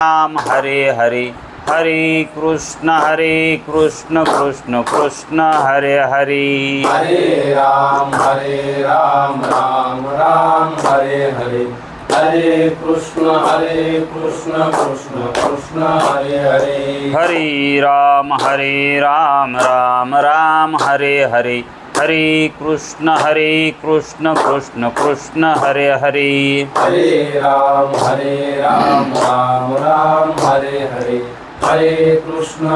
राम हरे हरे हरे कृष्ण कृष्ण कृष्ण हरे हरे हरे राम राम राम हरे हरे हरे कृष्ण कृष्ण कृष्ण हरे हरे हरे राम राम राम हरे हरे हरे कृष्ण कृष्ण कृष्ण हरे हरे हरे राम राम राम हरे हरे हरे कृष्ण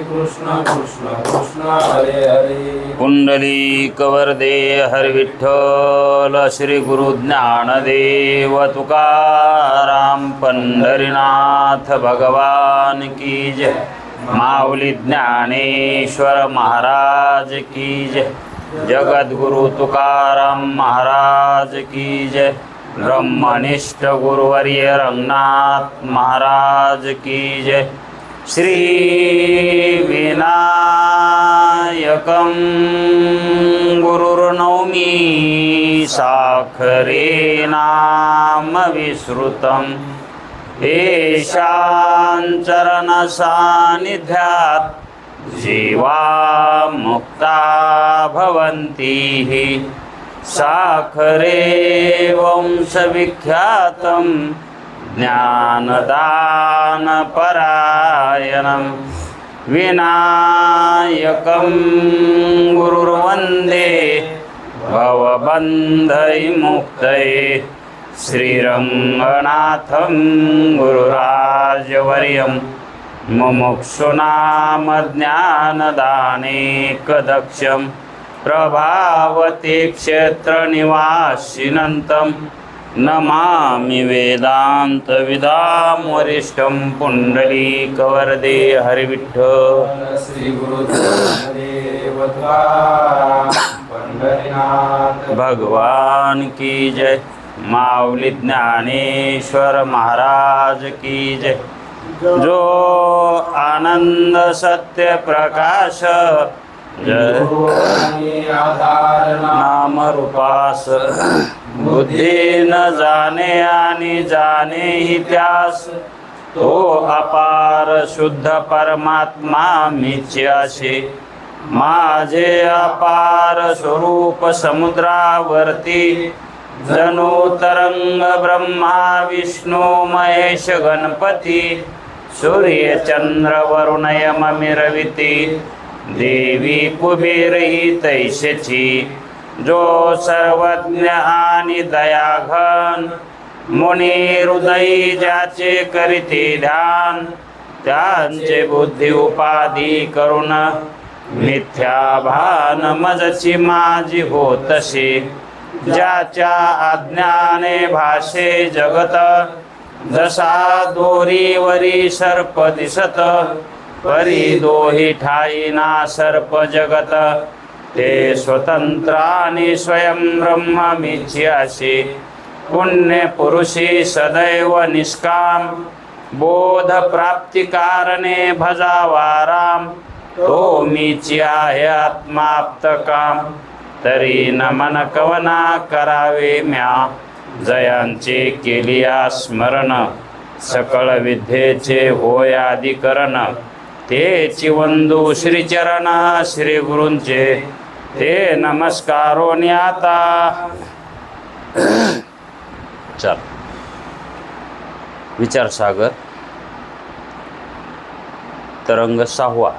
कृष्ण कृष्ण हरे हरे पुंडलीक वरदे हरि विठ्ठल श्री गुरु ज्ञानदेव तुकाराम पंढरीनाथ भगवान की जय। माऊली ज्ञानेश्वर महाराज की जय। जगद्गुरु तुकाराम महाराज की जय। ब्रह्मनिष्ठ गुरुवर्य रंगनाथ महाराज की जय। श्री विनायकं गुरुर्नौमि साखरे नाम विश्रुतं येषां चरणसान्निध्यात् जीवा मुक्ता भवन्ति साखरे वंशविख्यातं ज्ञानदानपरायणं विनायकं गुरुर्वन्दे भवबन्धविमुक्तये श्रीरङ्गनाथं गुरुराजवर्यं मुमुक्षूणां ज्ञानदानेकदक्षं प्रभावते क्षेत्रनिवासिनं नमामि वेदान्तविदां वरिष्ठं पुण्डलीकवरदे हरिविठ्ठल श्री गुरुदेव तुकाराम पंढरीनाथ भगवान की जय। माऊली ज्ञानेश्वर महाराज की जय। जो आनंद सत्य प्रकाश आधार नाम रूपास बुद्धी न जाने आणि जाने ही त्यास तो अपार शुद्ध परमात्मा मिच्याशे माझे अपार स्वरूप समुद्रावरती जणू तरंग ब्रह्मा विष्णू महेश गणपती सूर्य चंद्र वरुण यम मिरविती देवी कुबेर ही तैसेची जो सर्वज्ञ आणि दयाघन मुनी हृदयी ज्याचे करीते ध्यान त्यांचे बुद्धी उपाधी करून मिथ्या भान मजची माझी होतसे ज्याच्या अज्ञाने भाषे जगत जसा दोरीवरी सर्प दिसत परी दोही ठाईना सर्प जगत ते स्वतंत्र आणि स्वयं ब्रह्म मिथ्याशी पुण्य पुरुषी सदैव निष्काम बोध प्राप्ती कारणे भजावा राम तो मीची आहे आत्माप्त काम तरी नमन कवना करावे म्या जयांचे केलिया स्मरण सकळ विद्येचे होय अधिकरण तेची वंदू श्रीचरण श्री गुरूंचे ते नमस्कारो आता चल विचार सागर तरंग 6वा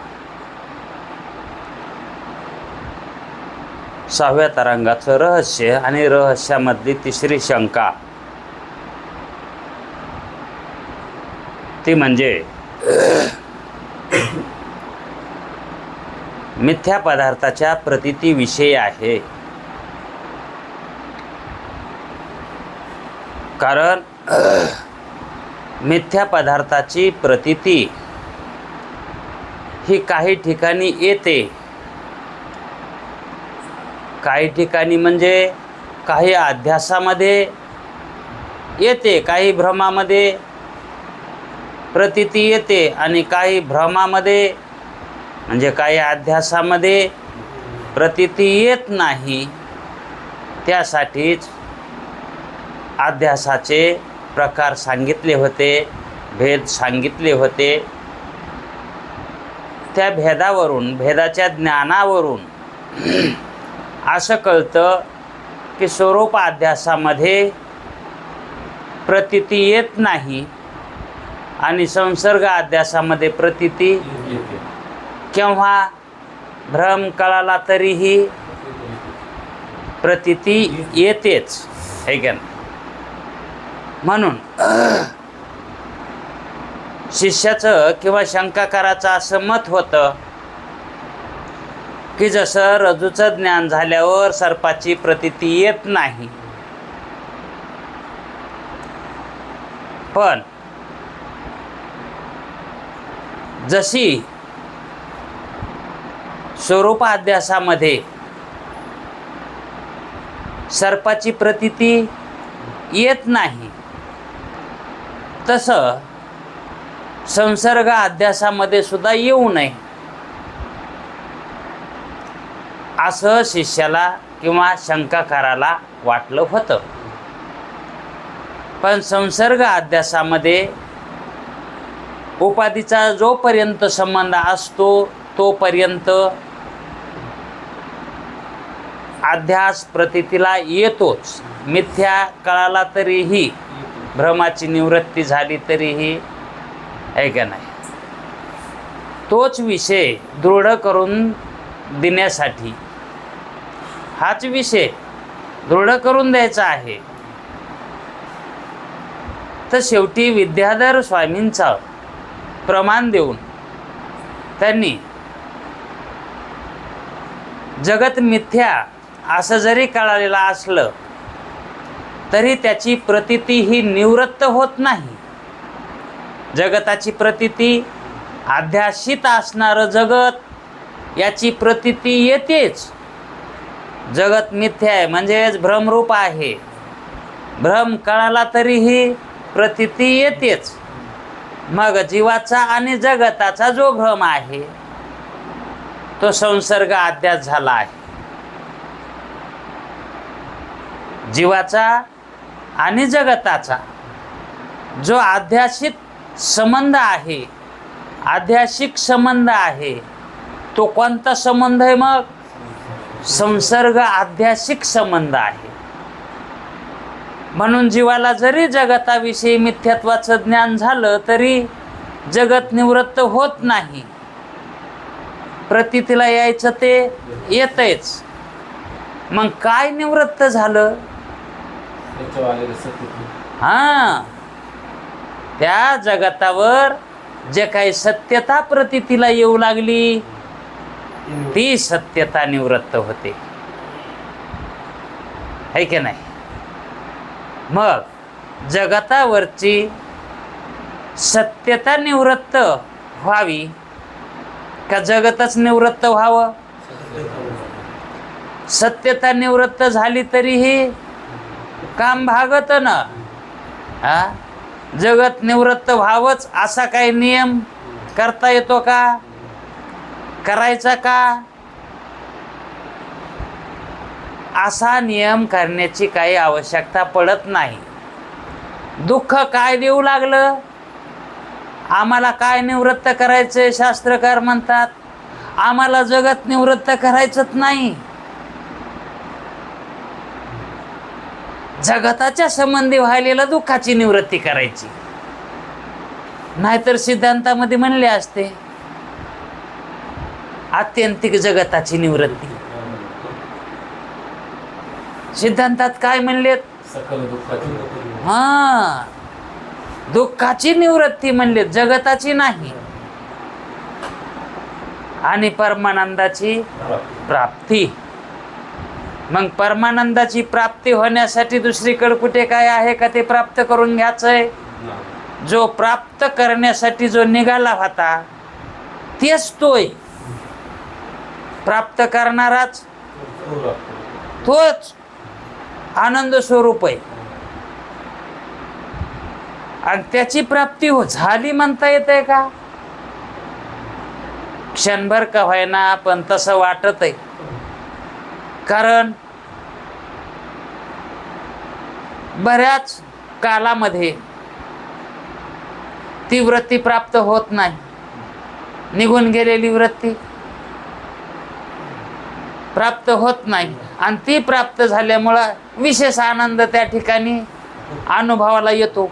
6व्या तरंगाचं रहस्य आणि रहस्यामधली तिसरी शंका ती म्हणजे मिथ्या पदार्थाच्या प्रतीतीविषयी आहे. कारण मिथ्या पदार्थाची प्रतीती ही काही ठिकाणी येते, काही ठिकाणी म्हणजे काही अध्यासामध्ये येते, काही भ्रमामध्ये प्रतीती येते आणि काही भ्रमामध्ये म्हणजे काही अध्यासामध्ये प्रतीती येत नाही. त्यासाठीच अध्यासाचे प्रकार सांगितले होते. भेद सांगितले होते, त्या भेदावरून, भेदाच्या ज्ञानावरून असं कळतं की स्वरूप अध्यासामध्ये प्रतीती येत नाही आणि संसर्ग अध्यासामध्ये प्रतीती येते. केव्हा भ्रम कळाला तरीही प्रतीती येतेच, है का नाही? म्हणून शिष्याचं किंवा शंकाकाराचं असं मत होतं की जसं रज्जूचं ज्ञान झाल्यावर सर्पाची प्रतीती येत नाही, पण जशी स्वरूप अध्यासामध्ये सर्पाची प्रतीती येत नाही, तसं संसर्ग अध्यासामध्ये सुद्धा येऊ नये असं शिष्याला किंवा शंकाकाराला वाटलं होतं. पण संसर्ग अध्यासामध्ये उपाधीचा जोपर्यंत संबंध असतो तोपर्यंत अध्यास प्रतीतीला येतोच. मिथ्या कळाला तरीही, भ्रमाची निवृत्ती झाली तरीही, आहे का नाही? तोच विषय दृढ करून देण्यासाठी, हाच विषय दृढ करून द्यायचा आहे. तर शेवटी विद्याधर स्वामींचा प्रमाण देऊन त्यांनी जगत मिथ्या असं जरी कळालेलं असलं तरी त्याची प्रतीती ही निवृत्त होत नाही. जगताची प्रतीती, अध्यासित असणारं जगत याची प्रतीती येतेच. जगत मिथ्या आहे म्हणजेच भ्रमरूप आहे, भ्रम कळाला तरीही प्रतीती येतेच. मग जीवाचा आणि जगताचा जो भ्रम आहे तो संसर्ग अध्यास झाला आहे. जीवाचा आणि जगताचा जो अध्यासित संबंध आहे, अध्यासिक संबंध आहे, तो कोणता संबंध आहे? मग संसर्ग अध्यासिक संबंध आहे. म्हणून जीवाला जरी जगताविषयी मिथ्यात्वाचं ज्ञान झालं तरी जगत निवृत्त होत नाही. प्रतीतीला यायचं ते येतंच. मग काय निवृत्त झालं? हां, त्या जगतावर जे काही सत्यता प्रतीतीला येऊ लागली ती सत्यता निवृत्त होते, है की नाही? मग जगतावरची सत्यता निवृत्त व्हावी का जगतच निवृत्त व्हावं? सत्यता निवृत्त झाली तरीही काम भागत ना. जगत निवृत्त व्हावंच असा काही नियम करता येतो का? करायचा का? असा नियम करण्याची काही आवश्यकता पडत नाही. दुःख काय देऊ लागलं? आम्हाला काय निवृत्त करायचे? शास्त्रकार म्हणतात आम्हाला जगत निवृत्त करायचंच नाही, जगताच्या संबंधी व्हायलेल्या दुःखाची निवृत्ती करायची. नाहीतर सिद्धांतामध्ये म्हणले असते आत्यंतिक जगताची निवृत्ती. सिद्धांतात काय म्हणलेत? सकल दुःखाची. हा, दुःखाची निवृत्ती म्हणलेत, जगताची नाही. आणि परमानंदाची प्राप्ती. मग परमानंदाची प्राप्ती होण्यासाठी दुसरीकडे कुठे काय आहे का ते प्राप्त करून घ्यायचंय? जो प्राप्त करण्यासाठी जो निघाला होता तेच तोय प्राप्त करणाराच, तोच आनंद स्वरूप आहे. आणि त्याची प्राप्ती झाली म्हणता येते का? क्षणभर का होईना पण तसं वाटत आहे. कारण बऱ्याच कालामध्ये ती वृत्ती प्राप्त होत नाही. निघून गेलेली वृत्ती प्राप्त होत नाही. आणि ती प्राप्त झाल्यामुळं विशेष आनंद त्या ठिकाणी अनुभवाला येतो.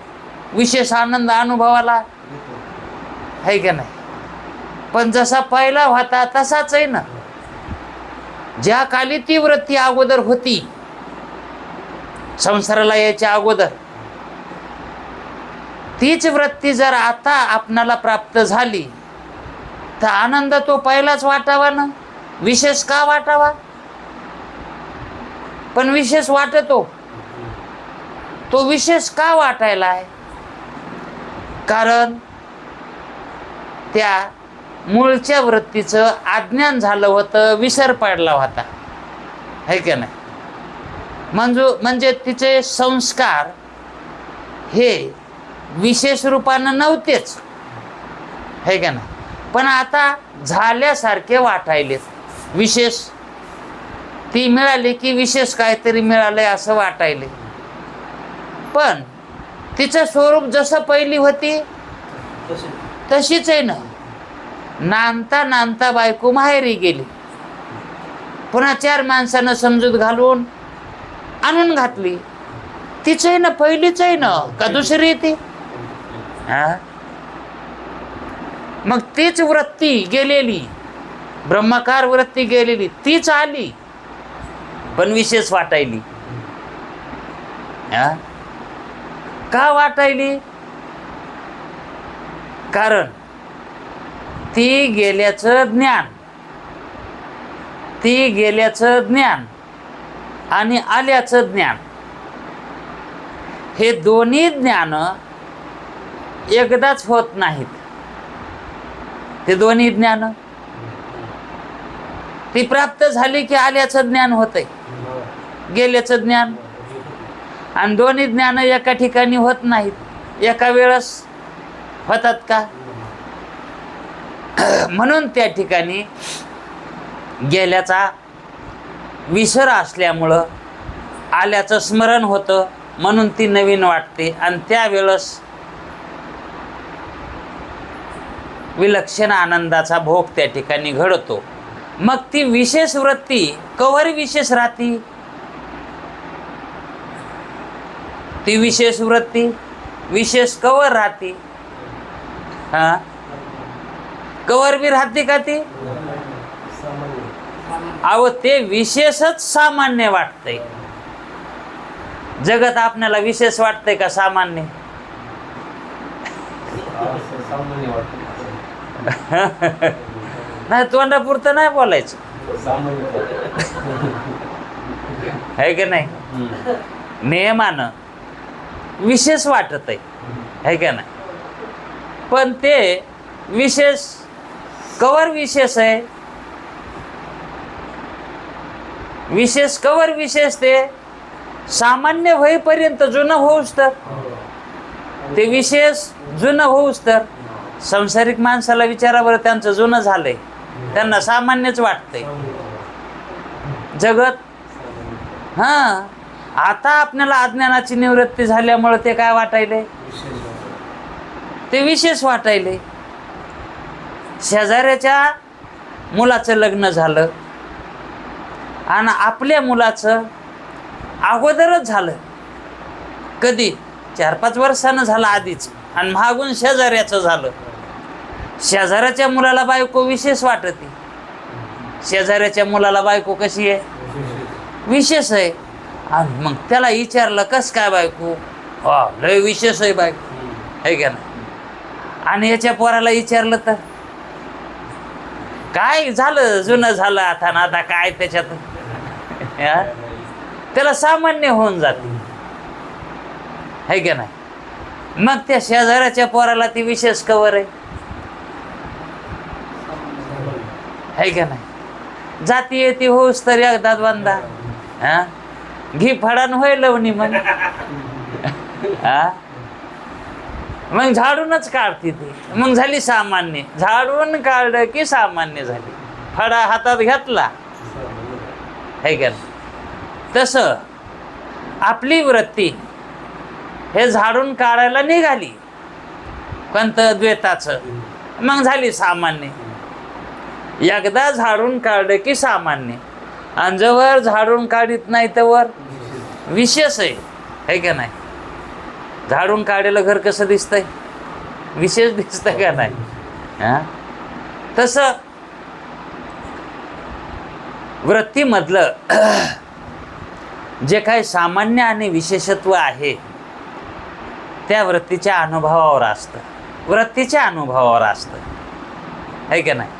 विशेष आनंद अनुभवाला आहे का नाही. पण जसा पहिला होता तसाच आहे ना. ज्या काली ती वृत्ती अगोदर होती, संसाराला यायच्या अगोदर, तीच वृत्ती जर आता आपणाला प्राप्त झाली तर आनंद तो पहिलाच वाटावा ना. विशेष का वाटावा. पण विशेष वाटतो. तो विशेष का वाटायला आहे. कारण त्या मूळच्या वृत्तीचं अज्ञान झालं होतं, विसर पडला होता, है का नाही. म्हणजे तिचे संस्कार हे विशेष रूपानं नव्हतेच, है का नाही. पण आता झाल्यासारखे वाटायलेत. विशेष ती मिळाली की विशेष काहीतरी मिळालंय असं वाटायले. पण तिचं स्वरूप जसं पहिली होती तशीच आहे ना. नांदता नांदता बायको माहेरी गेली. पुन्हा 4 माणसानं समजूत घालून आणून घातली. तीच आहे ना, पहिलीच आहे ना, का दुसरी ती. हा, मग तीच वृत्ती गेलेली, ब्रह्माकार वृत्ती गेलेली, तीच आली पण विशेष वाटायली. हा, का वाटायली. कारण ती गेल्याचं ज्ञान आणि आल्याचं ज्ञान, हे दोन्ही ज्ञान एकदाच होत नाहीत. ते दोन्ही ज्ञान ती प्राप्त झाली की आल्याचं ज्ञान होतंय, गेल्याचं ज्ञान. आणि दोन्ही ज्ञान एका ठिकाणी होत नाहीत. एका वेळेस होतात का. म्हणून त्या ठिकाणी गेल्याचा विसर असल्यामुळं आल्याचं स्मरण होतं, म्हणून ती नवीन वाटते. आणि त्यावेळेस विलक्षण आनंदाचा भोग त्या ठिकाणी घडतो. मग ती विशेष वृत्ती कवर विशेष राहती. ती विशेष वृत्ती विशेष कवर राहती. हा, कवर बी राहते का ती. अहो ते विशेषच सामान्य वाटतंय. जगत आपल्याला विशेष वाटतंय का सामान्य. नाही, तोंडापुरतं नाही बोलायचं, आहे का नाही. नियमानं विशेष वाटत आहे का नाही. पण ते विशेष कवर विशेष आहे. विशेष कवर विशेष ते सामान्य होईपर्यंत जुनं होऊच तर. ते विशेष जुनं होऊच तर. संसारिक माणसाला विचारा बरं, त्यांचं जुनं झालंय, त्यांना सामान्यच वाटतंय जगत. हां, आता आपल्याला अज्ञानाची निवृत्ती झाल्यामुळे ते काय वाटायले, ते विशेष वाटायले. शेजाऱ्याच्या मुलाचं लग्न झालं आणि आपल्या मुलाचं अगोदरच झालं. कधी 4-5 वर्षानं झालं आधीच, आणि मागून शेजाऱ्याचं झालं. शेजाऱ्याच्या मुलाला बायको विशेष वाटते. शेजाऱ्याच्या मुलाला बायको कशी आहे, विशेष आहे. आणि मग त्याला विचारलं कस काय बायको, लय विशेष आहे बायको, आहे का नाही. आणि याच्या पोराला विचारलं तर काय झालं, जुनं झालं आता ना, आता काय त्याच्यात. त्याला सामान्य होऊन जाते, आहे का नाही. मग त्या शेजाऱ्याच्या पोराला ती विशेष कवर आहे का नाही. जाती येते होऊस तर एकदा दोनदा हा घी फडान होय लवणी मग. हा, मग झाडूनच काढते ती, मग झाली सामान्य. झाडून काढलं की सामान्य झाली. फडा हातात घेतला, है का नाही. तसं आपली वृत्ती हे झाडून काढायला निघाली कोणतं? द्वैताचं. मग झाली सामान्य. एकदा झाडून काढलं की सामान्य, आणि जवळ झाडून काढीत नाही तर विशेष आहे का नाही? झाडून काढलेलं घर कसं दिसतंय? विशेष दिसतंय का नाही? हा, तसं वृत्तीमधलं जे काही सामान्य आणि विशेषत्व आहे त्या वृत्तीच्या अनुभवावर असतं. वृत्तीच्या अनुभवावर असतं, आहे का नाही?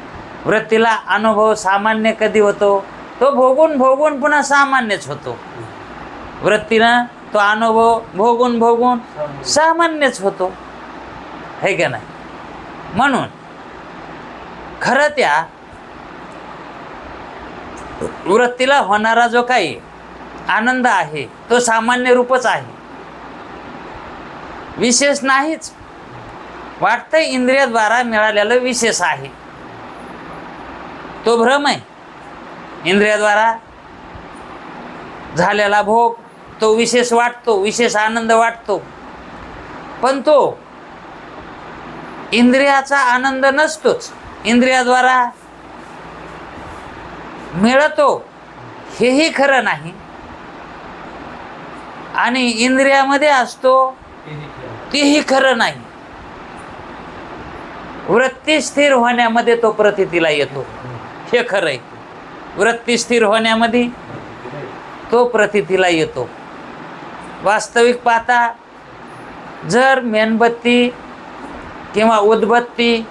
वृत्तीला अनुभव सामान्य कधी होतो? तो भोगून भोगून पुन्हा सामान्यच होतो. वृत्तीनं तो अनुभव भोगून भोगून सामान्यच होतो, आहे का नाही? म्हणून खरं त्या वृत्तीला होणारा जो काही आनंद आहे तो सामान्य रूपच आहे, विशेष नाहीच. वाटतंय इंद्रियाद्वारा मिळालेलं विशेष आहे, तो भ्रम आहे. इंद्रियाद्वारा झालेला भोग तो विशेष वाटतो, विशेष आनंद वाटतो, पण तो इंद्रियाचा आनंद नसतोच. इंद्रियाद्वारा मिळतो हेही खरं नाही, आणि इंद्रियामध्ये असतो तेही खरं नाही. वृत्ती स्थिर होण्यामध्ये तो प्रतीतीला येतो, हे खरं आहे. वृत्ती स्थिर होण्यामध्ये तो प्रतीतीला येतो. वास्तविक पाहता जर मेणबत्ती किंवा उदबत्ती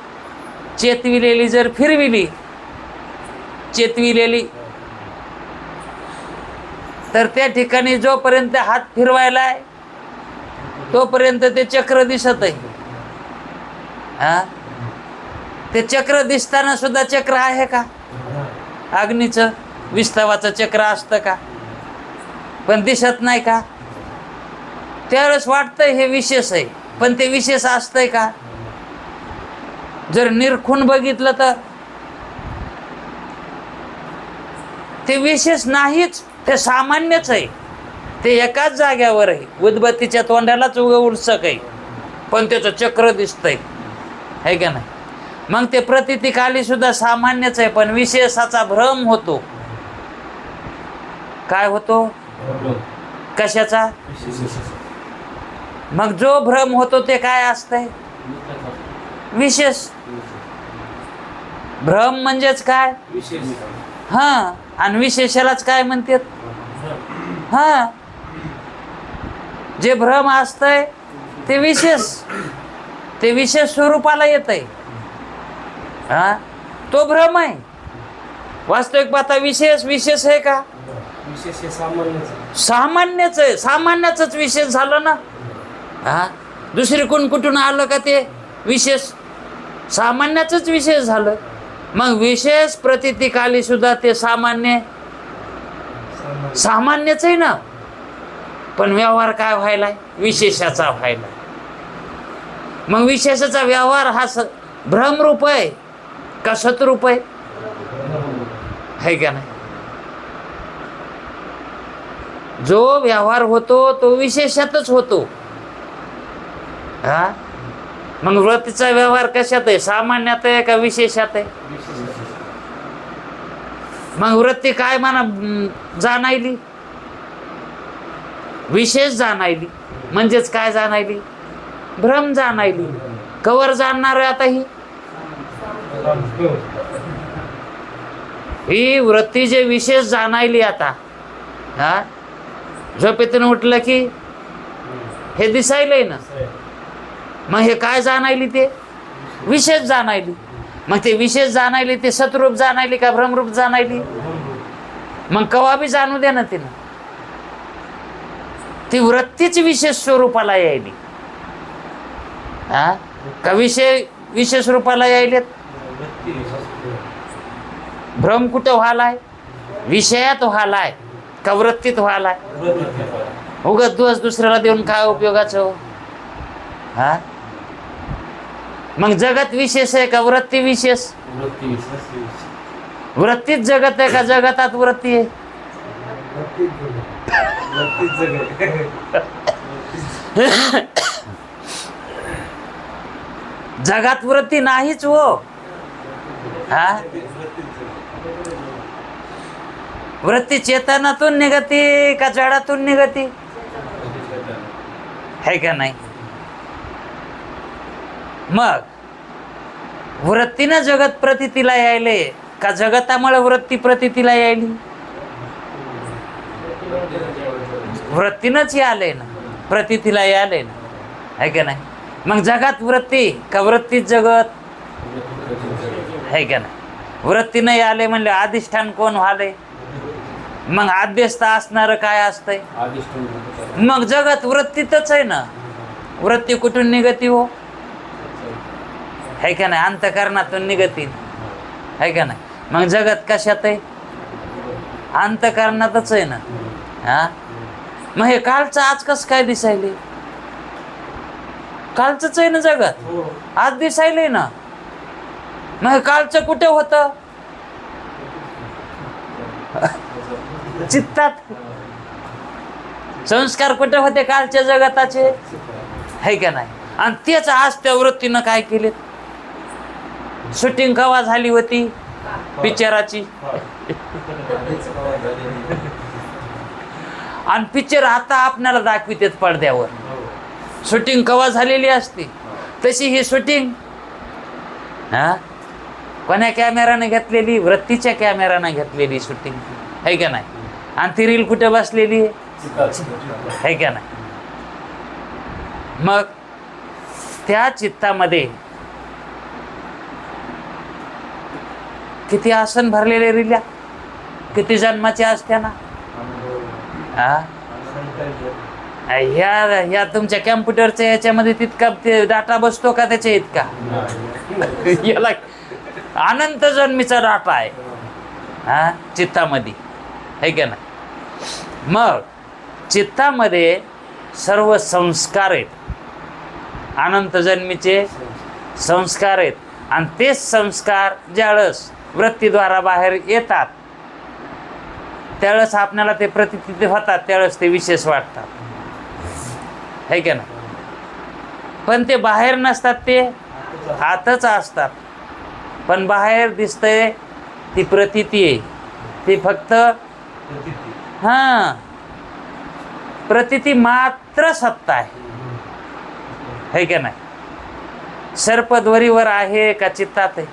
चेतविलेली जर फिरविली, चेतविलेली, तर त्या ठिकाणी जोपर्यंत हात फिरवायलाय तोपर्यंत ते चक्र दिसत आहे. हा, ते चक्र दिसताना सुद्धा चक्र आहे का? अग्नीचं विस्तवाचं चक्र असतं का? पण दिसत नाही का? त्यावेळेस वाटतंय हे विशेष आहे, पण ते विशेष असतंय का? जर निरखून बघितलं तर ते विशेष नाहीच, ते सामान्यच आहे. ते एकाच जाग्यावर आहे. उदबत्तीच्या तोंडालाच उत्सक आहे, पण त्याचं चक्र दिसतंय, आहे का नाही? मग ते प्रतीतिकाली सुद्धा सामान्यच आहे, पण विशेषाचा भ्रम होतो. काय होतो? कशाचा? मग जो भ्रम होतो ते काय असतंय? विशेष. भ्रम म्हणजेच काय? हा, आणि विशेषालाच काय म्हणतात? हा, जे भ्रम असतंय ते विशेष, ते विशेष स्वरूपाला येत आहे. हा, तो भ्रम आहे. वास्तविक पाहता विशेष विशेष आहे का? सामान्यच आहे. सामान्याच विशेष झालं ना. हा, दुसरी कुठून आलं का ते विशेष? सामान्याच विशेष झालं. मग विशेष प्रतीतिकाली सुद्धा ते सामान्य सामान्यच आहे ना, पण व्यवहार काय व्हायलाय? विशेषाचा व्हायला. मग विशेषाचा व्यवहार हा भ्रमरूप आहे का सतरूप आहे? है का नाही? जो व्यवहार होतो तो विशेषातच होतो. हा, मग वृत्तीचा व्यवहार कशात आहे? सामान्यात आहे का विशेषात आहे? मग वृत्ती काय म्हणा जाणायली? विशेष जाणायली. म्हणजेच काय जाणायली? भ्रम जाणायली. कवर जाणणार आहे आता ही वृत्ती जे विशेष जाणायली आता. हा, झोपेतून उठलं की हे दिसायलंय ना, मग हे काय जाणायली? ते विशेष जाणायली. मग ते विशेष जाणायली ते सतरूप जाणायली का भ्रमरूप जाणायली? मग कवा बी जाणू दे ना तिनं, ती वृत्तीच विशेष स्वरूपाला यायली. हा, का विशेष रूपाला यायलेत? भ्रम कुठं व्हालाय? विषयात व्हालाय का वृत्तीत व्हालाय? उगाच दिवस दुसऱ्याला देऊन काय उपयोगाचं हो? हा, मग जगत विशेष आहे का वृत्ती विशेष? वृत्तीच जगत आहे का जगतात वृत्ती आहे? जगात वृत्ती नाहीच हो. हा, वृत्ती चेतनातून निघती का जडातून निघती? है का नाही? मग वृत्तीनं जगत प्रतीतीला यायले का जगतामुळे वृत्ती प्रतीतीला यायली? वृत्तीनंच यायले ना, प्रतीतीला यायले ना, है का नाही? मग जगात वृत्ती का वृत्तीच जगत? है का नाही? वृत्तीनं यायले म्हणले अधिष्ठान कोण व्हाले? मग आद्यस्थ असणार काय असतंय? मग जगत वृत्तीतच आहे ना. वृत्ती कुठून निघती हो? है का नाही? अंतःकरणातून निघती, है का नाही? मग जगत कशात आहे? अंतःकरणातच आहे ना. हा, मग हे कालचं आज कसं काय दिसायले? कालचंच आहे ना जगत, आज दिसायले ना. मग हे कालचं कुठे होतं? चित्तात. संस्कार कुठे होते कालच्या जगताचे? है का नाही? आणि तेच आज त्या वृत्तीनं काय केले? शूटिंग कवा झाली होती पिक्चराची? आणि पिक्चर आता आपल्याला दाखवितात पडद्यावर. शूटिंग कवा झालेली असते तशी ही शूटिंग हा कोण्या कॅमेराने घेतलेली? वृत्तीच्या कॅमेराने घेतलेली शूटिंग, है का नाही? आणि ती रील कुठे बसलेली है का नाही? मग त्या चित्तामध्ये किती आसन भरलेले रिल्या, किती जन्माचे असत्या ना. ह्या तुमच्या कॅम्प्युटरच्या याच्यामध्ये तितका ते डाटा बसतो का त्याच्या इतका? याला अनंत जन्मीचा डाटा आहे हा चित्तामध्ये, है का नाही? मग चित्तामध्ये सर्व संस्कार आहेत, अनंत जन्मीचे संस्कार आहेत. आणि तेच संस्कार ज्यावेळेस वृत्तीद्वारा बाहेर येतात त्यावेळेस आपल्याला ते प्रतीती होतात, त्यावेळेस ते विशेष वाटतात, है का नाही? पण ते बाहेर नसतात, ते आतच असतात. पण बाहेर दिसतंय ती प्रतीती आहे, ती फक्त हां प्रतीती मात्र सत्ता आहे, है का नाही? सर्पद्वरीवर आहे का चित्तात आहे?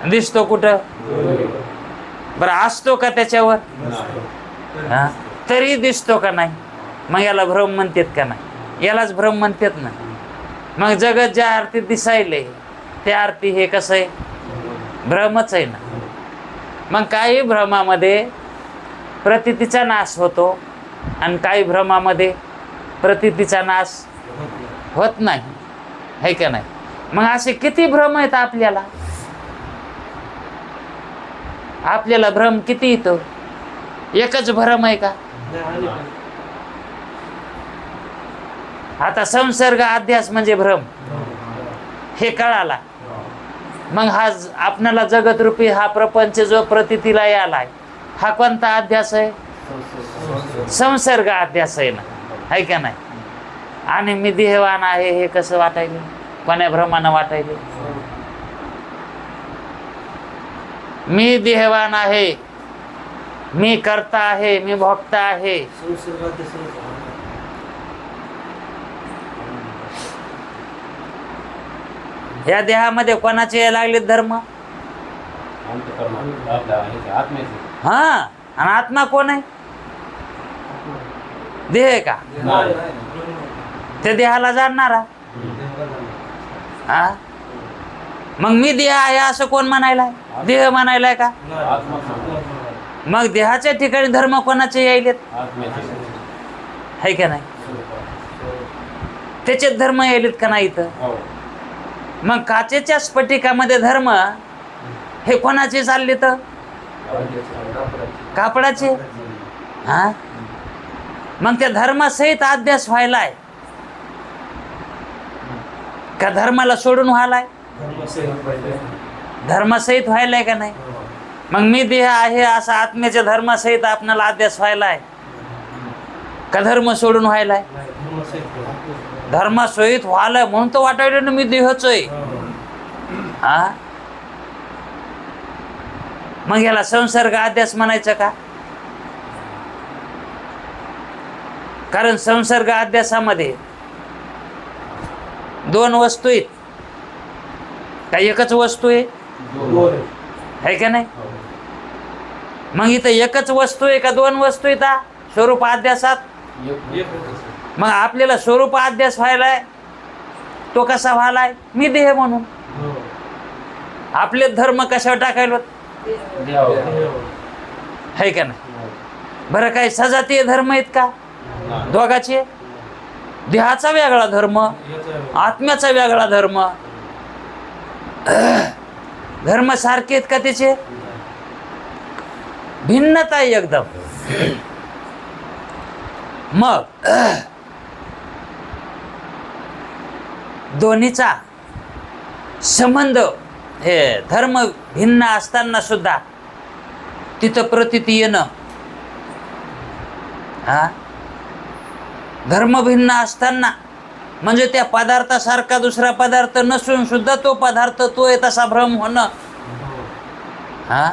दिसतो कुठं? बरं असतो का त्याच्यावर? हा, तरी दिसतो का नाही? मग याला भ्रम म्हणतात का नाही? यालाच भ्रम म्हणतात ना. मग जगत ज्या अर्थी दिसायले त्या अर्थी हे कसं आहे? भ्रमच आहे ना. मग काही भ्रमामध्ये प्रतीतीचा नाश होतो आणि काही भ्रमामध्ये प्रतीतीचा नाश होत नाही, है का नाही? मग असे किती भ्रम आहेत आपल्याला? आपल्याला भ्रम किती येतो? एकच भ्रम आहे का? आता संसर्ग अध्यास म्हणजे भ्रम हे कळाला. मग हा आपल्याला जगतरूपी हा प्रपंच जो प्रतीतीला यालाय हा कोणता अध्यास आहे? संसर्ग अध्यास आहे ना, है का नाही? आणि मी देहवान आहे हे कसं वाटायले? कोण्या भ्रमानं वाटायले? मी देहवान आहे, मी करता आहे, मी भोगता आहे. या देहामध्ये कोणाचे यायला लागले धर्म? हा, आणि आत्मा कोण आहे? देह आहे का? ते देहाला जाणणारा. हा, मग मी देह आहे असं कोण म्हणायलाय? देह म्हणायलाय का? मग देहाच्या ठिकाणी धर्म कोणाचे यायलेत? है का नाही? त्याचे धर्म यायलेत का नाही इथं? मग काचेच्या स्फटिकामध्ये धर्म हे कोणाचे चालले? तर कापडाचे. हा, मग त्या धर्मासहित अध्यास व्हायलाय का धर्माला सोडून व्हायलाय? धर्मासहित व्हायलाय का नाही? मग मी देह आहे असा आत्म्याच्या धर्मासहित आपल्याला अध्यास व्हायलाय का धर्म सोडून व्हायलाय? धर्मासहित व्हायला म्हणून तर वाटायला ना मी देहच आहे. हा, मग याला संसर्ग अध्यास म्हणायचं का? कारण संसर्ग अध्यासामध्ये दोन वस्तू आहेत का एकच वस्तू आहे का नाही? मग इथं एकच वस्तू आहे का दोन वस्तू आहेत स्वरूप अध्यासात? मग आपल्याला स्वरूप अध्यास व्हायलाय तो कसा व्हायलाय? मी देह म्हणून. आपले धर्म कशावर टाकायला आहे का नाही? बरं, काही सजातीय धर्म आहेत का? दोघाचे. देहाचा वेगळा धर्म, आत्म्याचा वेगळा धर्म. धर्म सारखे आहेत का त्याचे? भिन्नता आहे एकदम. मग दोन्हीचा संबंध हे धर्म भिन्न असताना सुद्धा तिथं प्रतीती येणं. हा, धर्म भिन्न असताना म्हणजे त्या पदार्थासारखा दुसरा पदार्थ नसून सुद्धा तो पदार्थ तो आहे तसा भ्रम होणं. हा,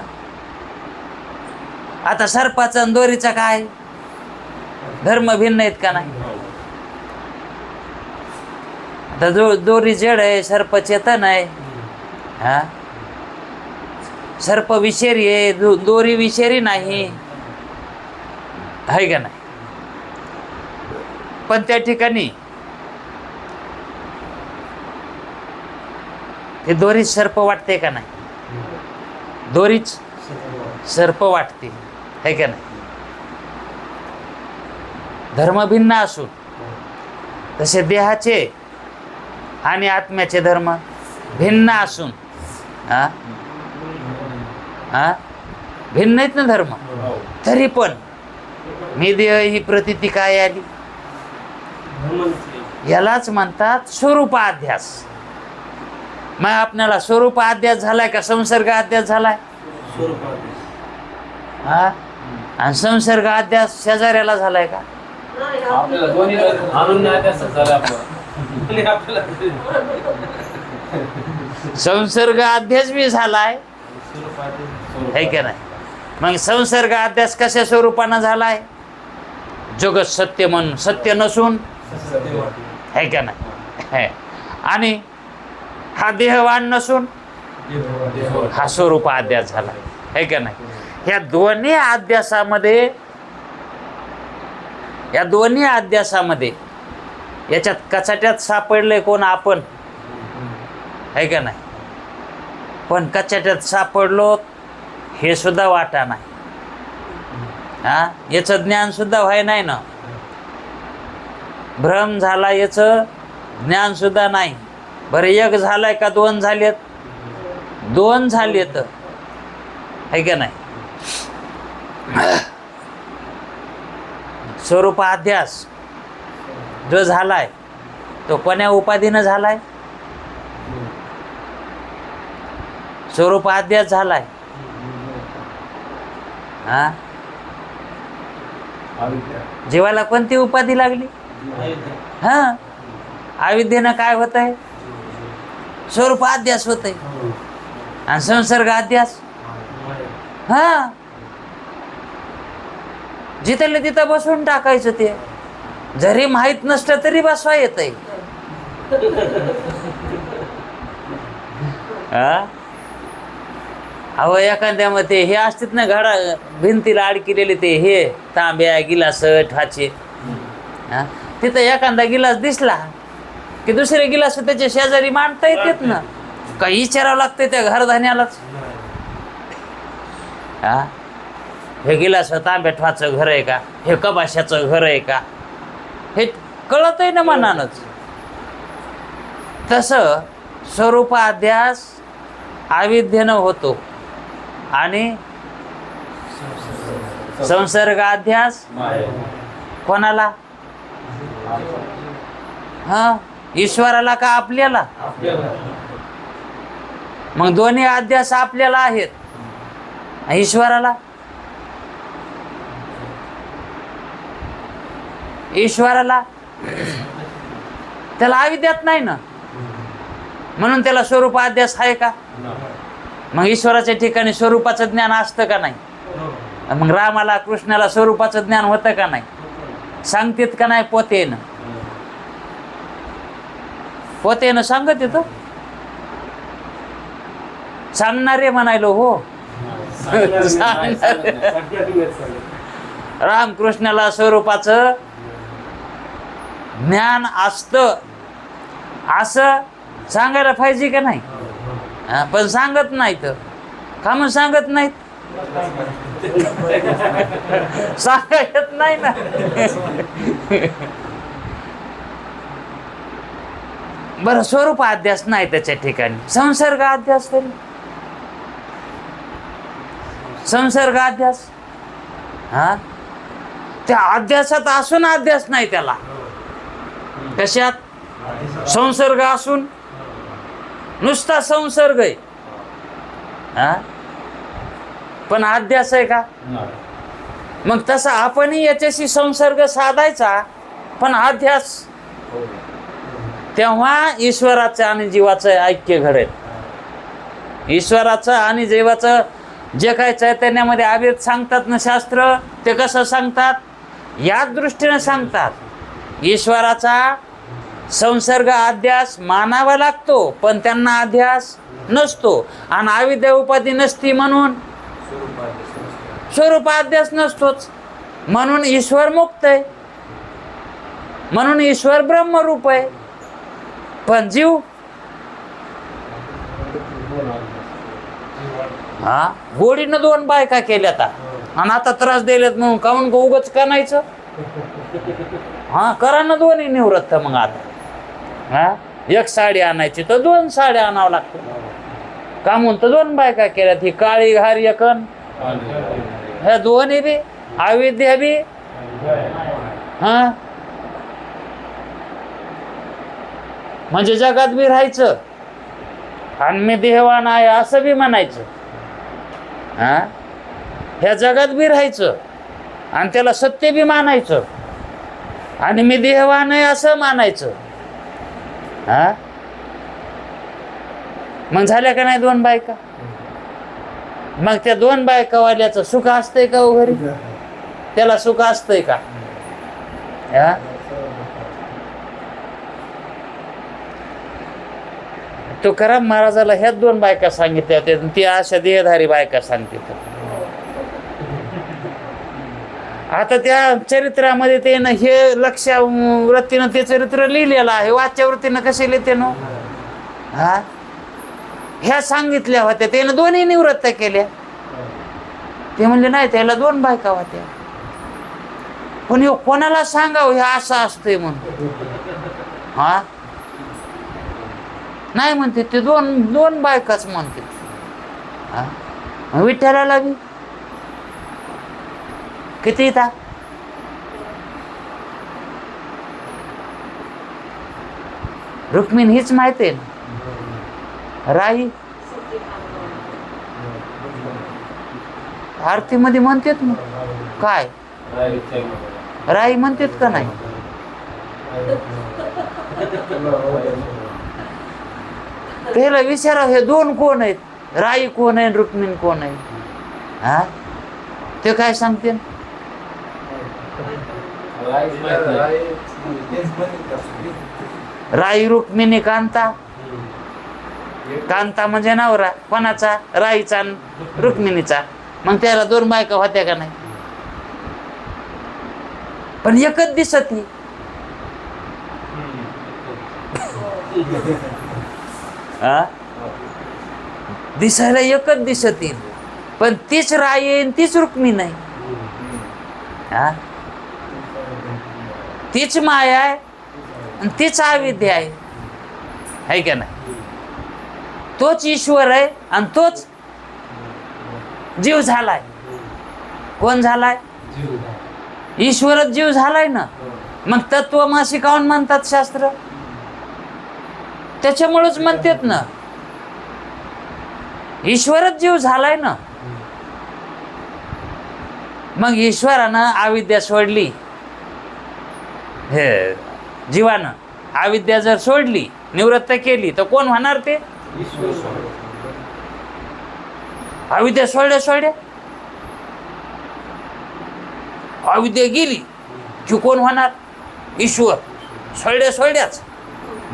आता सर्पाचा आणि दोरीचा काय धर्म भिन्न आहेत का नाही? आता दोरी जड आहे, सर्प चेतन आहे. हा, सर्प विषारी आहे, दोरी विषारी नाही, आहे का नाही? पण त्या ठिकाणी ते दोरीच सर्प वाटते का नाही? दोरीच सर्प वाटते, आहे का नाही? धर्म भिन्न असून तसे देहाचे आणि आत्म्याचे धर्म भिन्न असून भिन्न आहेत ना धर्म. तरी पण मी देह ही प्रतीती काय आली? यालाच म्हणतात स्वरूपाध्यास. मग आपल्याला स्वरूपाध्यास झालाय का संसर्ग अध्यास झालाय? हा, आणि संसर्ग अध्यास शेजाऱ्याला झालाय का? आपल्याला दोन्ही अनन्य अध्यास झाला आपला. संसर्ग अध्यास बी झालाय, है का नाही? मग संसर्ग अध्यास कशा स्वरूपानं झालाय? जगत सत्य म्हणून, सत्य नसून, है का नाही? आणि हा देहवान नसून हा स्वरूप अध्यास झाला, है का नाही? ह्या दोन्ही अध्यासामध्ये याच्यात कचाट्यात सापडले कोण? आपण, है का नाही? पण कचाट्यात सापडलो हे सुद्धा वाटा नाही. हा, याचं ज्ञान सुद्धा व्हाय नाही ना. भ्रम झाला याचं ज्ञान सुद्धा नाही. बरं, एक झालाय का दोन झालेत? दोन झालेत, है का नाही? स्वरूपाध्यास जो झालाय तो कोण्या उपाधीनं झालाय? स्वरूपाध्यास झालाय. हा, जीवाला कोणती उपाधी लागली? हा, अविद्येनं काय होत आहे? स्वरूपाध्यास होत आहे. आणि संसर्ग अध्यास, हा, जिथले तिथं बसवून टाकायचं. ते जरी माहित नसलं तरी बसवा येत आहे. अहो, एखाद्यामध्ये हे असतात ना घडा भिंतीला अडकिलेले ते हे तांब्या गिलास ठाचे. तिथं एखादा गिलास दिसला की दुसरे गिलास त्याच्या शेजारी मांडता येतात ना. काही विचारावं लागतंय त्या घरधान्यालाच. हा, हे गिलास तांब्या ठाचं घर आहे का? हे कबाशाचं घर आहे का? हे कळत आहे ना मनानच. तसं स्वरूपाध्यास अविद्येनं होतो आणि संसर्ग अध्यास कोणाला? हा, ईश्वराला का आपल्याला? मग दोन्ही अध्यास आपल्याला आहेत. ईश्वराला त्याला अविद्यात नाही ना, म्हणून त्याला स्वरूप अध्यास आहे का? मग ईश्वराच्या ठिकाणी स्वरूपाचं ज्ञान असतं का नाही? मग रामाला कृष्णाला स्वरूपाचं ज्ञान होतं का नाही? सांगतेत का नाही? पोतेनं सांगत येतो. सांगणारे म्हणायलो हो. रामकृष्णाला स्वरूपाचं ज्ञान असतं असं सांगायला पाहिजे का नाही? पण सांगत नाहीत. का मग सांगत नाहीत? सांगा येत नाही ना. बरं, स्वरूप अध्यास नाही त्याच्या ठिकाणी, संसर्ग अध्यास तरी. संसर्ग अध्यास, हा, त्या अध्यासात असून अध्यास नाही त्याला. कशात? संसर्ग असून नुसता संसर्ग आहे, हा, पण अध्यास आहे का? मग तसा आपणही याच्याशी संसर्ग साधायचा, पण अध्यास. तेव्हा ईश्वराचं आणि जीवाचं ऐक्य घडेल. ईश्वराचं आणि जीवाचं जे काही चैतन्यामध्ये अभेद सांगतात ना शास्त्र, ते कसं सांगतात? याच दृष्टीने सांगतात. ईश्वराचा संसर्ग अध्यास मानावा लागतो, पण त्यांना अध्यास नसतो. आणि अविद्या उपाधी नसती म्हणून स्वरूप अध्यास नसतोच. म्हणून ईश्वर मुक्त आहे, म्हणून ईश्वर ब्रह्मरूप आहे. पण जीव, हा, गोडीनं 2 बायका केल्यात आणि आता त्रास दिलेत म्हणून काऊन उगच कानायचं? हा, करा ना 2ही निवृत्त. मग आता हा, 1 साडी आणायची तर 2 साड्या आणावं लागतं. का म्हणतो 2 बायका केल्यात? ही काळी घार एकन, ह्या 2ही बी अविद्या बी. हा, म्हणजे जगात बी राहायचं आणि मी देहवान आहे असं बी म्हणायचं. हा, ह्या जगात बी राहायचं आणि त्याला सत्य बी मानायचं आणि मी देहवान आहे असं मानायचं. हा, मग झाल्या का नाही 2 बायका? मग त्या 2 बायकावाल्याचं सुख असतंय का घरी? त्याला सुख असतंय का? हा, तुकाराम महाराजाला ह्याच 2 बायका सांगितल्या होत्या, ती अशा देहधारी बायका सांगितल्या. आता त्या चरित्रामध्ये ते ना हे लक्ष वृत्तीनं ते चरित्र लिहिलेलं आहे. वाच्या वृत्तीनं कसे लिहिते ना? हा, ह्या सांगितल्या होत्या, त्यानं 2ही निवृत्त केल्या. ते म्हणजे नाही, त्याला 2 बायका होत्या. पण ह्यो कोणाला सांगावं हे असं असतंय म्हणून? हा, नाही म्हणते ते 2 बायकाच म्हणते. हा, विठ्ठलाला बी किती येतात? रुक्मिणी हीच माहिती आहे ना. राई आरतीमध्ये म्हणतात ना, काय राई म्हणतात का नाही? त्याला विचारा, हे 2 कोण आहेत? राई कोण आहे, रुक्मिणी कोण आहे? हा, ते काय सांगते? राई, रुक्मिणी, कांता. कांता म्हणजे नवरा कोणाचा? राईचा, रुक्मिणीचा. मग त्याला 2 बायका होत्या का नाही? पण एकच दिसत नाही. दिसायला एकच दिसत येईल, पण तीच राई आहे, तीच रुक्मिणी आहे. हा, तीच माया आहे आणि तीच अविद्या आहे का नाही? तोच ईश्वर आहे आणि तोच जीव झालाय. कोण झालाय? ईश्वरच जीव झालाय ना. मग तत्वमसी काऊन म्हणतात शास्त्र? त्याच्यामुळेच म्हणतात ना, ईश्वरच जीव झालाय ना. मग ईश्वरानं अविद्या सोडली, हे जीवानं अविद्या जर सोडली, निवृत्त केली, तर कोण होणार ते? अविद्या सोडल्या अविद्या गेली की कोण होणार? ईश्वर. सोड्याच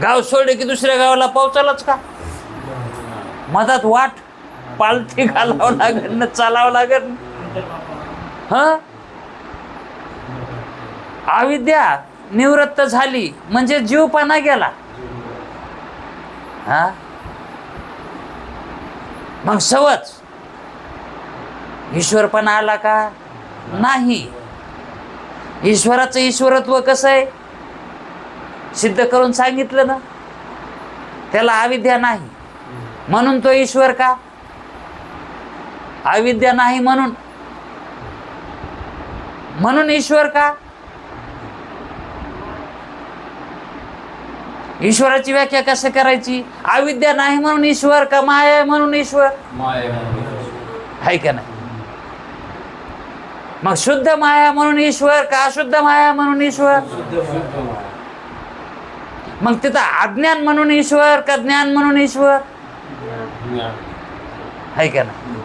गाव सोडले की दुसऱ्या गावाला पोहोचालच का? मधात वाट पालथी घालावं लागेल ना, चालावं लागेल. हा, अविद्या निवृत्त झाली म्हणजे जीवपणा गेला. हा, मग सवच ईश्वरपणा आला का? नाही. ईश्वराचं ईश्वरत्व कसं आहे सिद्ध करून सांगितलं ना. त्याला अविद्या नाही म्हणून तो ईश्वर का? अविद्या नाही म्हणून ईश्वर का? ईश्वराची व्याख्या कसं करायची? अविद्या नाही म्हणून ईश्वर का माया आहे म्हणून ईश्वर? आहे का नाही? मग शुद्ध माया म्हणून ईश्वर का अशुद्ध माया म्हणून ईश्वर? मग तिथं अज्ञान म्हणून ईश्वर का ज्ञान म्हणून ईश्वर? आहे का नाही?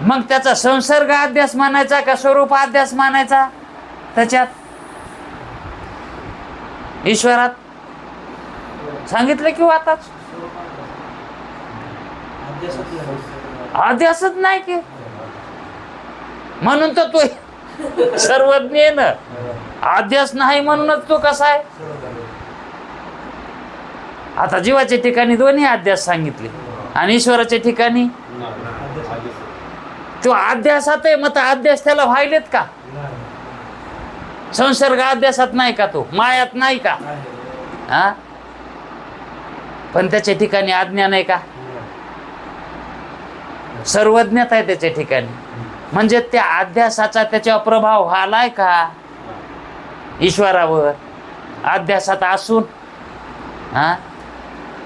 मग त्याचा संसर्ग अध्यास मानायचा का स्वरूप अध्यास मानायचा? त्याच्यात ईश्वरात सांगितलं की आताच अध्यासच नाही की, म्हणून तर तो सर्वज्ञ आहे ना. अध्यास नाही म्हणूनच तो कसा आहे? आता जीवाच्या ठिकाणी दोन्ही अध्यास सांगितले आणि ईश्वराच्या ठिकाणी तो अध्यासात आहे. मग अध्यास त्याला व्हायलेत का? संसर्ग अध्यासात नाही का? तो मायात नाही का? हा, पण त्याच्या ठिकाणी अज्ञान आहे का? सर्वज्ञता आहे त्याच्या ठिकाणी. म्हणजे त्या अध्यासाचा त्याच्यावर प्रभाव व्हालाय का ईश्वरावर? अध्यासात असून हा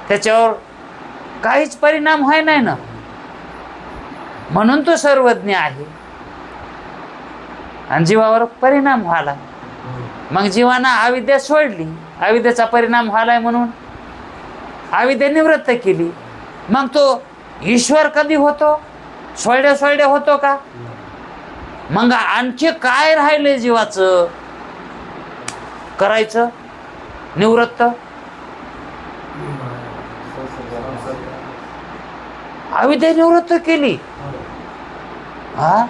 त्याच्यावर काहीच परिणाम व्हाय नाही ना, म्हणून तो सर्वज्ञ आहे. आणि जीवावर परिणाम व्हायला, मग जीवानं अविद्या सोडली, अविद्याचा परिणाम व्हायलाय म्हणून अविद्या निवृत्त केली. मग तो ईश्वर कधी होतो? सोड्या होतो का? मग आणखी काय राहिले जीवाचं करायचं निवृत्त? अविद्या निवृत्त केली. हा,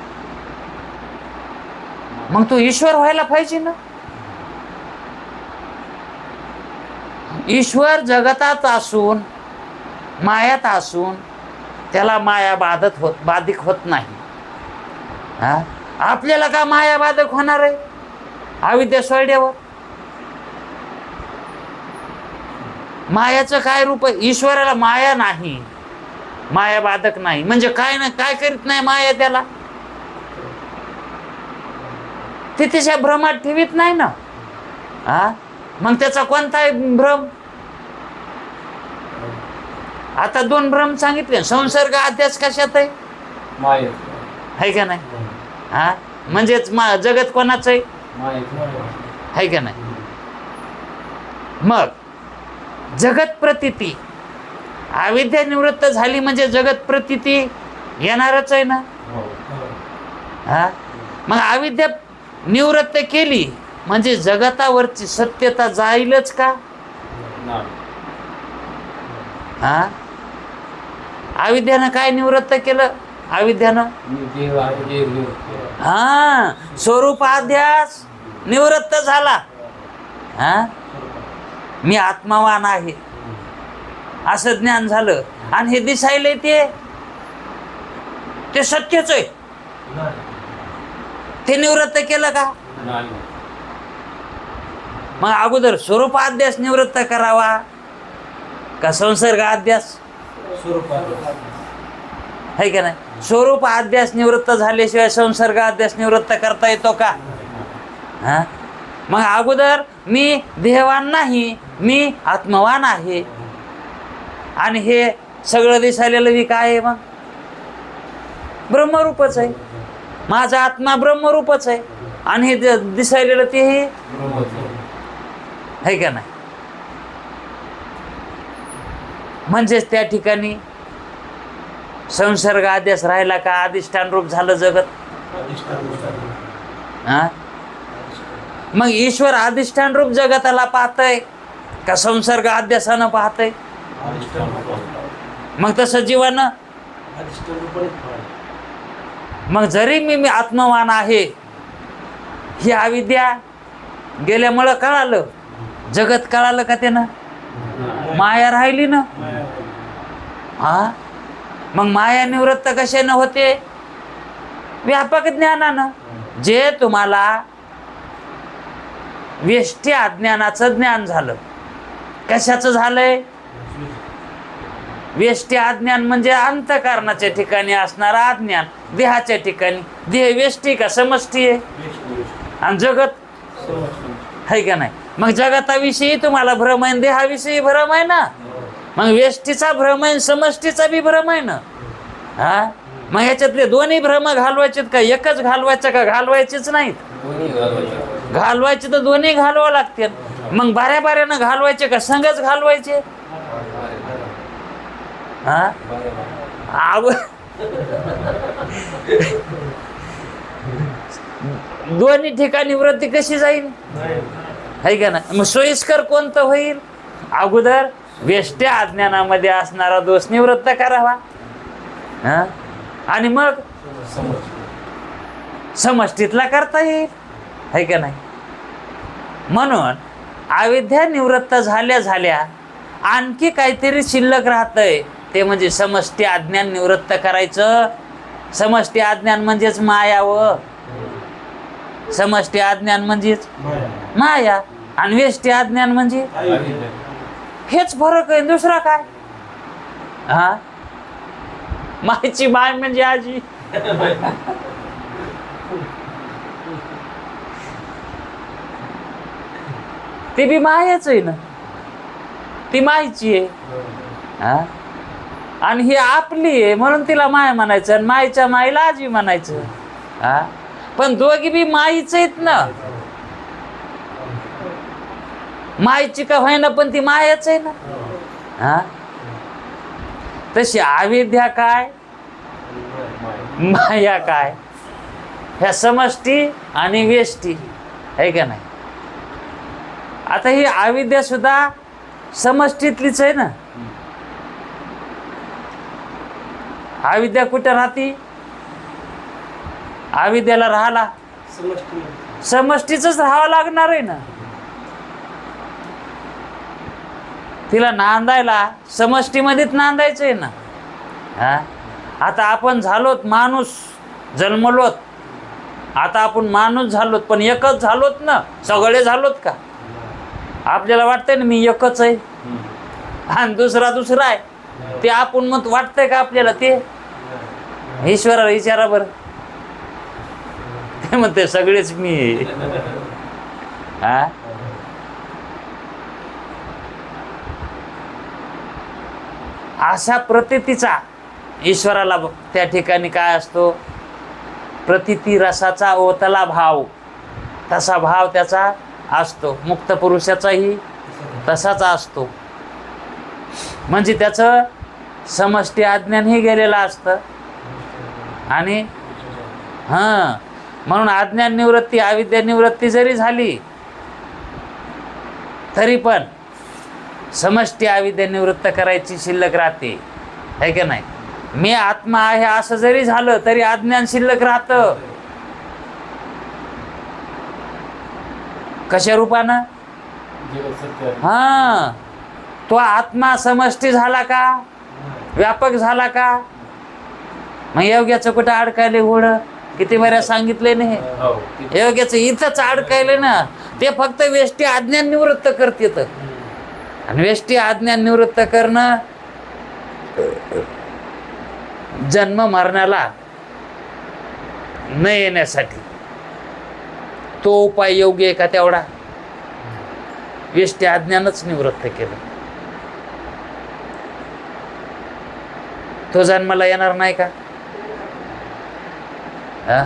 मग तो ईश्वर व्हायला पाहिजे ना. ईश्वर जगतात असून मायात असून त्याला माया बाधिक होत नाही. हा, आपल्याला का माया बाधक होणार आहे अविद्या सोडल्यावर? मायाचं काय रूप आहे? ईश्वराला माया नाही, माया बाधक नाही म्हणजे काय ना काय करीत नाही माया त्याला, ते त्याच्या भ्रमात ठेवीत नाही ना. हा, मग त्याचा कोणता आहे भ्रम? आता दोन भ्रम सांगितले. संसर्ग अध्यास कशात आहे? आहे का नाही? हा, म्हणजेच जगत कोणाचं आहे? आहे का नाही? मग जगत प्रतीती, अविद्या निवृत्त झाली म्हणजे जगत प्रतीती येणारच आहे ना. हा, मग अविद्या निवृत्त केली म्हणजे जगतावरची सत्यता जाईलच का? हा, अविद्यानं काय निवृत्त केलं? अविद्यानं हा स्वरूप अध्यास निवृत्त झाला. हा, मी आत्मावान आहे असं ज्ञान झालं आणि हे दिसायले ते सत्यच आहे. ते निवृत्त केलं का? मग अगोदर स्वरूप अध्यास निवृत्त करावा का संसर्ग अध्यास? है का नाही? स्वरूप अध्यास निवृत्त झाल्याशिवाय संसर्ग अध्यास निवृत्त करता येतो का? हा, मग अगोदर मी देहवान नाही, मी आत्मवान आहे. आणि हे सगळं दिसायलेलं मी काय आहे? मग ब्रह्मरूपच आहे. माझा आत्मा ब्रह्मरूपच आहे आणि हे दिसायलेलं तेही आहे का नाही? म्हणजेच त्या ठिकाणी संसर्ग आदेश राहिला का अधिष्ठान रूप झालं जगत. हा, मग ईश्वर अधिष्ठान रूप जगताला पाहतय का संसर्ग आद्यासानं पाहतय? मग तसं जीवानं. मग जरी मी आत्मवान आहे ही अविद्या गेल्यामुळं कळालं, जगत कळालं का त्यानं? माया राहिली ना. हा, मग माया निवृत्त कशानं होते? व्यापक ज्ञानानं. जे तुम्हाला व्यष्टी अज्ञानाचं ज्ञान झालं. कशाचं झालंय? व्यष्टी अज्ञान म्हणजे अंतःकरणाच्या ठिकाणी असणारा अज्ञान. देहाच्या ठिकाणी. देह व्यष्टी का समष्टी आहे? आणि जगत आहे का नाही? मग जगताविषयी तुम्हाला भ्रम आहे, देहाविषयी भ्रम आहे ना. मग व्यष्टीचा भ्रम आहे, समष्टीचा बी भ्रम आहे ना. हा, मग ह्याच्यातले दोन्ही भ्रम घालवायचे का एकच घालवायचं का? घालवायचेच नाहीत. घालवायचे तर दोन्ही घालवावं लागते. मग बाऱ्या बाऱ्यानं घालवायचे का संगच घालवायचे? हा, दोन्ही ठिकाणी वृत्ती कशी जाईल? है का ना. मग सोयीस्कर कोणतं होईल? अगोदर व्यष्ट्या अज्ञानामध्ये असणारा दोष निवृत्त करावा. हा, आणि मग समष्टीतला करता येईल. है का नाही. म्हणून अविद्या निवृत्त झाल्या झाल्या आणखी काहीतरी शिल्लक राहतंय, ते म्हणजे समष्टी अज्ञान निवृत्त करायचं. समष्टी अज्ञान म्हणजेच माया. व समष्टी अज्ञान म्हणजेच माया आणि व्यष्टी अज्ञान म्हणजे हेच फरक आहे, दुसरा काय. हा, मायची माय म्हणजे आजी. ती बी मायाच आहे ना. ती मायची आहे. हा, आणि ही आपली आहे म्हणून तिला माय म्हणायचं आणि मायच्या माईला आजी म्हणायचं. हा, पण दोघी बी माईच आहेत ना. मायची का होईना पण ती मायाच आहे ना. हा, तशी अविद्या काय, माया काय, ह्या समष्टी आणि व्यष्टी आहे का नाही. आता ही अविद्या सुद्धा समष्टीतलीच आहे ना. अविद्या कुठं राहती? अविद्याला राहायला समष्टीच राहावं लागणार आहे ना. तिला नांदायला समष्टीमध्येच नांदायचं आहे ना. हा, आता आपण झालोत माणूस, जन्मलोत. आता आपण माणूस झालोत पण एकच झालोत ना. सगळे झालोत का? आपल्याला वाटतंय ना मी एकच आहे आणि दुसरा दुसरा आहे. ते आपण मग वाटतंय का आपल्याला? ते ईश्वराला विचारा बरं. ते म्हणते सगळेच मी. हा, अशा प्रतीतीचा ईश्वराला त्या ठिकाणी काय असतो? प्रतीती रसाचा ओतला भाव. तसा भाव त्याचा असतो. मुक्त पुरुषाचाही तसाच असतो. म्हणजे त्याचं समष्टी अज्ञानही गेलेलं असतं. आणि हां, म्हणून अज्ञान निवृत्ती अविद्या निवृत्ती जरी झाली तरी पण समष्टी अविद्या निवृत्त करायची शिल्लक राहते. है का नाही. मी आत्मा आहे असं जरी झालं तरी अज्ञान शिल्लक राहतं. कशा रूपानं? हा, तो आत्मा समष्टी झाला का? व्यापक झाला का? मग योग्याचं कुठं अडकायले होड? किती बऱ्या सांगितले नाही. योग्याचं इथंच अडकायले ना. ते फक्त व्यष्टी अज्ञान निवृत्त करते. आणि व्यष्टी अज्ञान निवृत्त करणं जन्म मरणाला न येण्यासाठी तो उपाय योग्य आहे का? तेवढा व्यष्टी अज्ञानच निवृत्त केलं. तो जन्माला येणार नाही का? हा,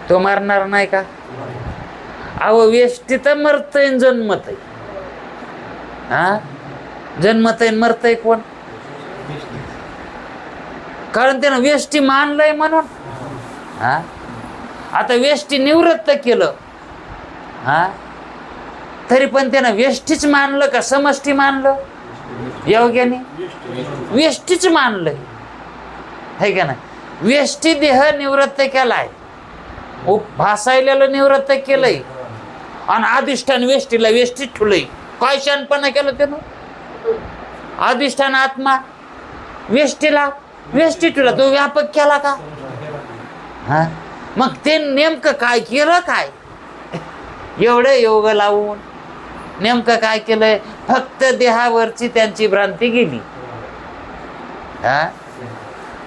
तो मरणार नाही का? अहो व्यष्टी तर मरतय जन्मत आहे. हा, जन्मत आहे मरतय कोण? कारण त्यानं व्यष्टी मानलंय म्हणून. हा आता व्यष्टी निवृत्त केलं, हा तरी पण त्यानं व्यष्टीच मानलं का समष्टी मानलं? योग्याने व्यष्टीच मानलंय, है का नाही? व्यष्टी देह निवृत्त केलाय, भासायलेलं निवृत्त केलंय, आणि अधिष्ठान व्यष्टीला व्यष्टीत ठेवलंय. काय शानपणा केलं त्यानं? अधिष्ठान आत्मा व्यष्टीला व्यष्टी ठेवला, तो व्यापक केला का? हा मग ते नेमकं काय केलं? काय एवढे योग लावून नेमकं काय केलंय? फक्त देहावरची त्यांची भ्रांती गेली, हा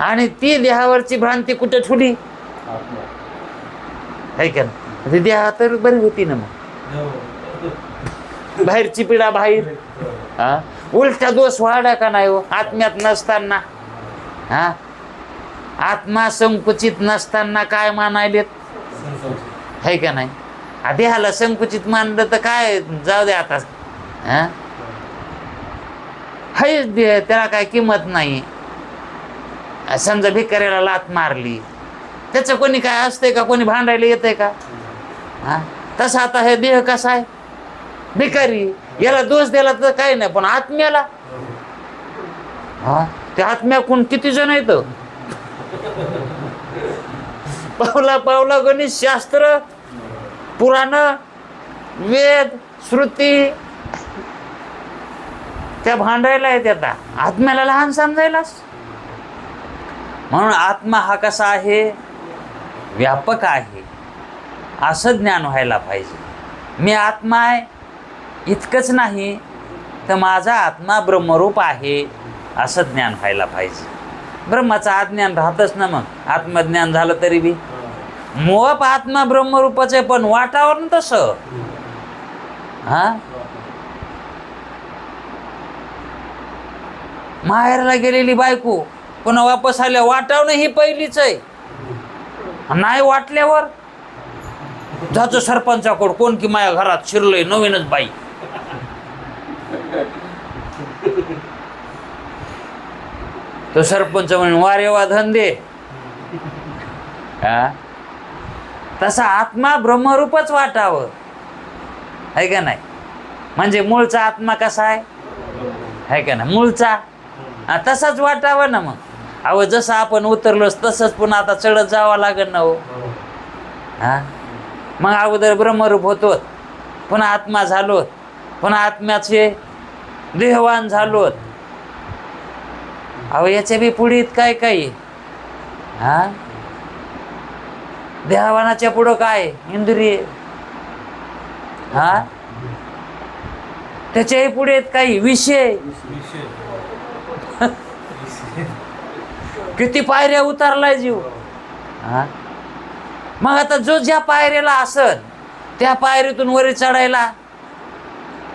आणि ती देहावरची भ्रांती कुठे ठेवली? है का नाही? ती देहा तर बरी होती ना, मग बाहेरची पिढा बाहेर. हा उलटा दोष वाढा का नाही हो आत्म्यात नसताना? हा आत्मा संकुचित नसताना काय मानायलेत, है का नाही? देहाला संकुचित मानलं तर काय जाऊ दे आता, हा त्याला काय किंमत नाही. समजा भिकाऱ्याला लाथ मारली, त्याचं कोणी काय असतंय का? कोणी भांडायला येतंय का? हा तसं आता हे देह कसा आहे? भिकारी, याला दोष दिला तर काही नाही, पण आत्म्याला, हा त्या आत्म्याकून किती जण येत? पावला पावला गणित शास्त्र, पुराण, वेद, श्रुती त्या भांडायला येत. आता आत्म्याला लहान समजायलाच. म्हणून आत्मा हा कसा आहे? व्यापक आहे, असं ज्ञान व्हायला पाहिजे. मी आत्मा आहे इतकंच नाही तर माझा आत्मा ब्रह्मरूप आहे, असं ज्ञान व्हायला पाहिजे. ब्रह्माचं आज्ञान राहतच ना. मग आत्मज्ञान झालं तरी बी मोप आत्मा ब्रह्मरूपच आहे, पण वाटावरण तसं. हा माहेरला गेलेली बायको पुन्हा वापस आल्या वाटावणं ही पहिलीच आहे. नाही वाटल्यावर जायचं सरपंचाकडं, कोण की माझ्या घरात शिरलंय नवीनच बाई. तो सरपंच म्हणून वारे वा धंदे. हा तसा आत्मा ब्रह्मरूपच वाटावं, है का नाही? म्हणजे मूळचा आत्मा कसा आहे, है का नाही? मूळचा तसाच वाटावं ना. मग अहो जसं आपण उतरलोच तसंच पुन्हा आता चढत जावं लागेल ना हो. हा मग अगोदर ब्रह्मरूप होतो, पुन्हा आत्मा झालो, पुन्हा आत्म्याचे देहवान झालो. अहो याच्या बी पुढे काय काय? हा देहवानाच्या पुढं काय? इंद्रिय. हा त्याच्याही पुढे काही विषय. किती पायऱ्या उतरलाय जीव. हा मग आता जो ज्या पायऱ्याला असन त्या पायरीतून वरी चढायला,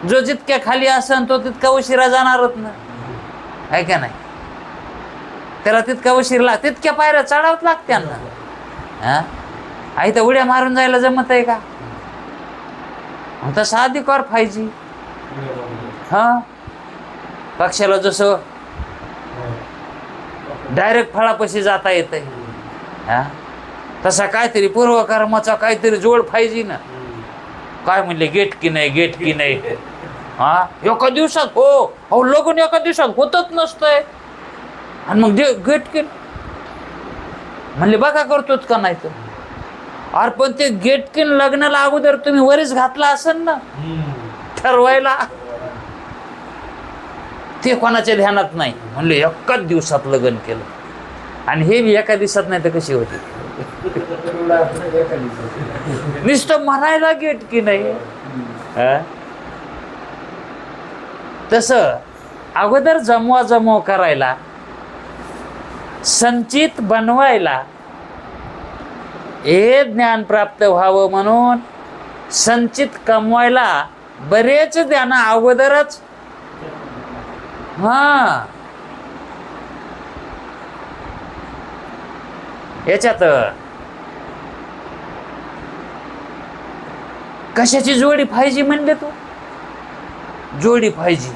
जो जितक्या खाली असन तो तितका उशिरा जाणारच ना, आहे का नाही? त्याला तितका उशीर तितक्या पायऱ्या चढावच लागत्यांना. हा आई तर उड्या मारून जायला जमत आहे का? तसा अधिकार पाहिजे. हा पक्षाला जसं डायरेक्ट फळापाशी जाता येत आहे, हा तसा काहीतरी पूर्वकर्माचा काहीतरी जोड पाहिजे ना. काय म्हणले गेट की नाही, गेट की नाही. हा एका दिवसात हो लग्न एका दिवसात होतच नसतंय, आणि मग गेट की म्हणले बघा करतोच का नाही तर. अरे पण ते गेटकिन लग्नाला अगोदर तुम्ही वरीच घातला असेल ना ठरवायला, ते कोणाच्या ध्यानात नाही. म्हणले एकाच दिवसात लग्न केलं, आणि हे बी एका दिवसात नाही तर कशी होती? नुसतं म्हणायला गेट की नाही. तसं अगोदर जमवा करायला, संचित बनवायला, हे ज्ञान प्राप्त व्हावं म्हणून संचित कमवायला बरेच ज्ञान अगोदरच. हा याच्यात कशाची जोडी पाहिजे म्हणले तू? जोडी पाहिजे.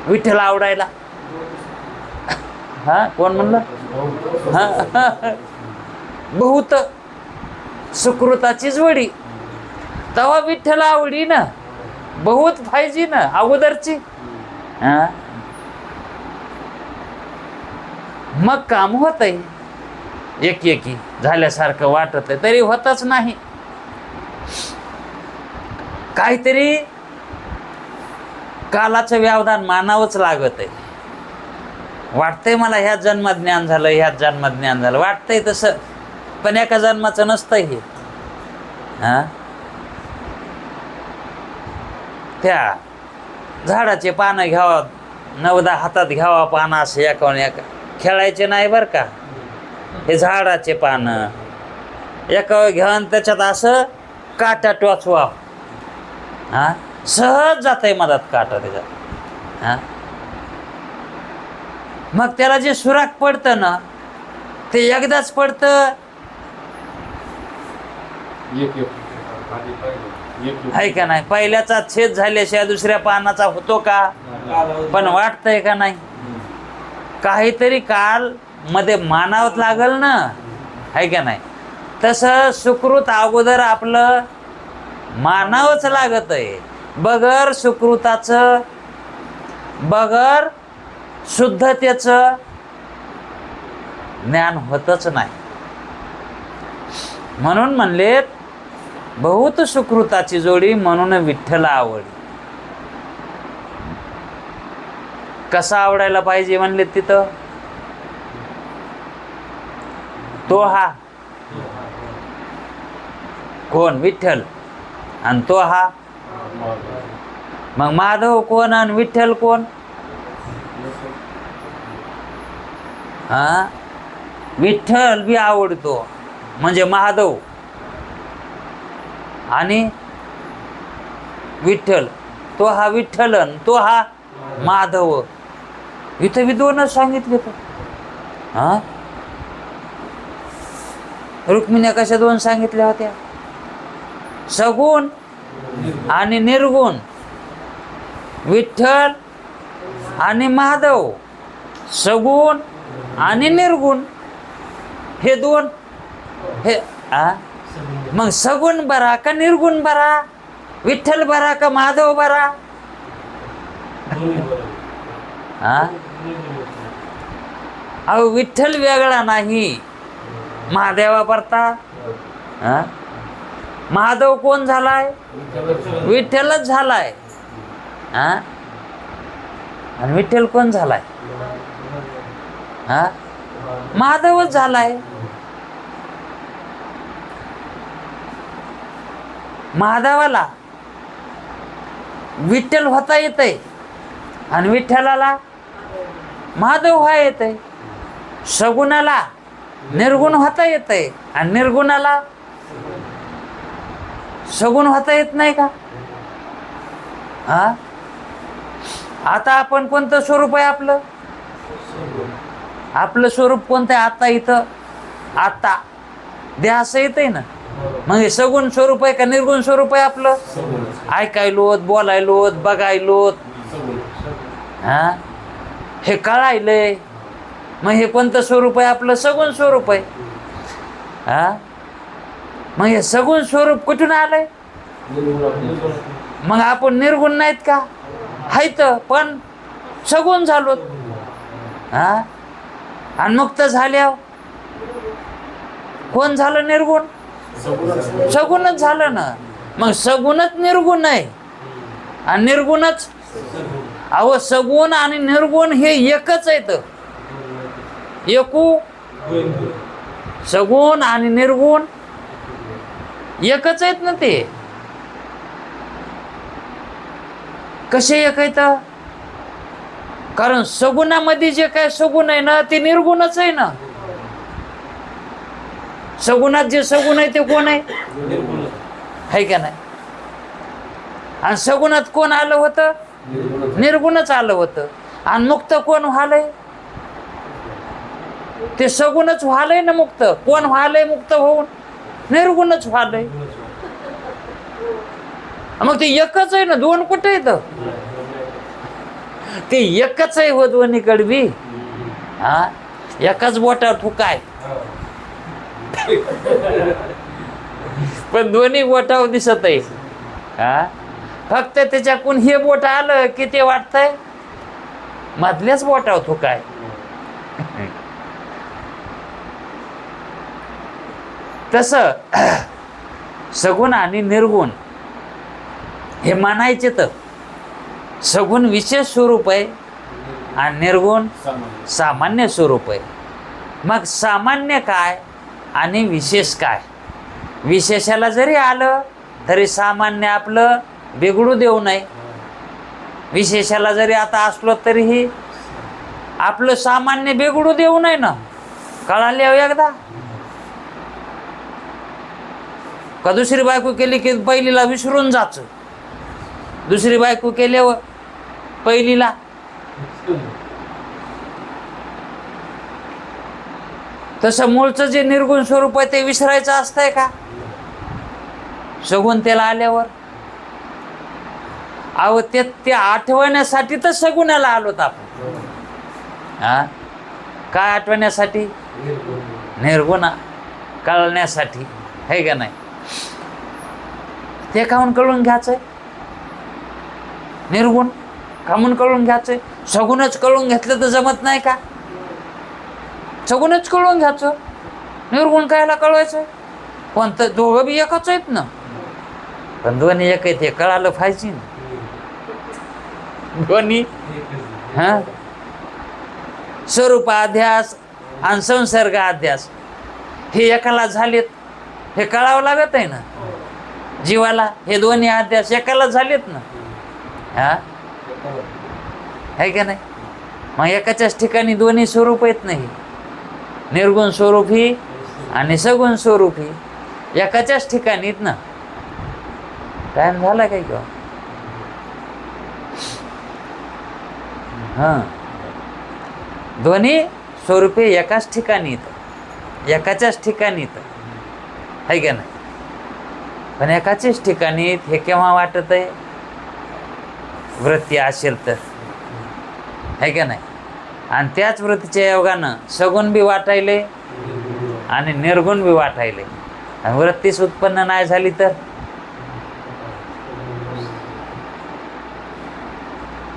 विठ्ठल आवडायला. हा कोण म्हणलं? हा बहुत सुकृताची जोडी. तवा विठ्ठल आवडी ना, बहुत पाहिजे ना अगोदरची. हा मग काम होत आहे. एकी झाल्यासारखं वाटत आहे तरी होतच नाही. काहीतरी कालाचं व्यवधान मानावंच लागत आहे. वाटतंय मला ह्यात जन्मात ज्ञान झालं, ह्यात जन्मात ज्ञान झालं, वाटतंय तसं, पण एका जन्माचं नसतंय हे. हा त्या झाडाचे पानं घ्यावा, 9-10 हातात घ्यावा पानं, असं एकावर एका खेळायचे नाही बरं का. हे झाडाचे पानं एकावर घ्या, त्याच्यात असं काटा टोचवा. हा सहज जात आहे मधात काटा त्याच्यात. हा मग त्याला जे सुराख पडतं ना ते एकदाच पडतं, आहे का नाही? पहिल्याचा छेद झाल्याशिवाय दुसऱ्या पानाचा होतो का? पण वाटतंय का नाही? काहीतरी काल मध्ये मानावं लागल ना, आहे का नाही? तसं सुकृत अगोदर आपलं मानावंच लागत आहे. बगर सुकृताचं, बगर शुद्धतेचं ज्ञान होतच नाही. म्हणून म्हणलेत बहुत सुकृताची जोडी, म्हणून विठ्ठल आवडी. कसा आवडायला पाहिजे म्हणले तिथं? तो हा कोण? विठ्ठल. आणि तो हा मग माधव कोण आणि विठ्ठल कोण? हा विठ्ठल बी आवडतो म्हणजे महादेव, आणि विठ्ठल तो हा विठ्ठलन, तो हा माधव. इथं बी दोनच सांगितले तर. हा रुक्मिण्या कशा दोन सांगितल्या होत्या? सगुण आणि निर्गुण. विठ्ठल आणि महादेव, सगुण आणि निर्गुण, हे दोन. हे मग सगुण बरा का निर्गुण बरा? विठ्ठल बरा का महादेव बरा? हा अहो विठ्ठल वेगळा नाही महादेवा परता. हा महादेव कोण झालाय? विठ्ठलच झालाय. हा आणि विठ्ठल कोण झालाय? हा महादेवच झालाय. महादेवाला विठ्ठल होता येतंय आणि विठ्ठलाला महादेव व्हा येतंय. सगुणाला निर्गुण होता येतंय आणि निर्गुणाला सगुण होता येत नाही का? हा आता आपण कोणतं स्वरूप आहे आपलं? आपलं स्वरूप कोणतं आहे आता? इथं आता द्या असं येतंय ना. मग हे सगुण स्वरूप आहे का निर्गुण स्वरूप आहे आपलं? ऐकायलोत, बोलायलोत, बघायलोत, हा हे कळायलंय. मग हे कोणतं स्वरूप आहे आपलं? सगुण स्वरूप आहे. हा मग हे सगुण स्वरूप कुठून आलंय? मग आपण निर्गुण नाहीत का? हायत पण सगुण झालो. हा आणि मुक्त झाल्यावर कोण झालं? निर्गुण. सगुणच झालं ना. मग सगुणच निर्गुण आहे आणि निर्गुणच. अहो सगुण आणि निर्गुण हे एकच आहेत. एकू सगुण आणि निर्गुण एकच आहेत ना. ते कसे एक आहेत? कारण सगुणामध्ये जे काय सगुण आहे ना ते निर्गुणच आहे ना. सगुणात जे सगुण आहे ते कोण आहे? है का नाही? आणि सगुणात कोण आलं होतं? निर्गुणच आलं होतं. आणि मुक्त कोण व्हालंय? ते सगुणच व्हालंय ना. मुक्त कोण व्हालंय? मुक्त होऊन निर्गुणच व्हालंय. मग ते एकच आहे ना. दोन कुठे येतं? ते एकच आहे हो दोन्हीकडे बी. हा एकाच बोटावर ठुकाय, पण दोन्ही बोटावर दिसत आहे. हा फक्त त्याच्याकडून हे बोट आलं की ते वाटतंय मधल्याच बोटावर थुकाय. तस सगुण आणि निर्गुण हे मानायचे तर सगुण विशेष स्वरूप आहे आणि निर्गुण सामान्य स्वरूप आहे. मग सामान्य काय आणि विशेष काय? विशेषाला जरी आलं तरी सामान्य आपलं बिघडू देऊ नये. विशेषाला जरी आता असलो तरीही आपलं सामान्य बिघडू देऊ नये ना. कळाले हो एकदा का? दुसरी बायको केली की पहिलीला विसरून जायचं, दुसरी बायको केल्यावर पहिलीला. तसं मूळचं जे निर्गुण स्वरूप आहे ते विसरायचं असतंय का? सगुण त्याला आल्यावर अहो ते आठवण्यासाठी तर सगुणाला आलोत आपण. हा काय आठवण्यासाठी? निर्गुण कळण्यासाठी, है का नाही? ते काहून कळून घ्यायचंय? निर्गुण काहून कळून घ्यायचंय? सगुणच कळून घेतलं तर जमत नाही का? सगुणच कळून घ्यायचं, निर्गुण कायला कळवायचं? पण तर दोघं बी एकच आहेत ना. पण दोन्ही एक आहेत हे कळालं पाहिजे ना. दोन्ही हा स्वरूपाध्यास आणि संसर्ग अध्यास हे एकाला झालेत, हे कळावं लागत आहे ना. जीवाला हे दोन्ही अध्यास एकाला झालेत ना. हा आहे का नाही? मग एकाच्याच ठिकाणी दोन्ही स्वरूप आहेत नाही. निर्गुण स्वरूप ही आणि सगुण स्वरूप ही एकाच्याच ठिकाणीत ना. टाइम झाला काय किंवा हां दोन्ही स्वरूपे एकाच ठिकाणी येतं, एकाच्याच ठिकाणी येतं, है का नाही? पण एकाच्याच ठिकाणी हे केव्हा वाटत आहे? वृत्ती असेल तर, है का नाही? आणि त्याच वृत्तीच्या योगानं सगुण बी वाटायले आणि निर्गुण बी वाटायले. आणि वृत्तीच उत्पन्न नाही झाली तर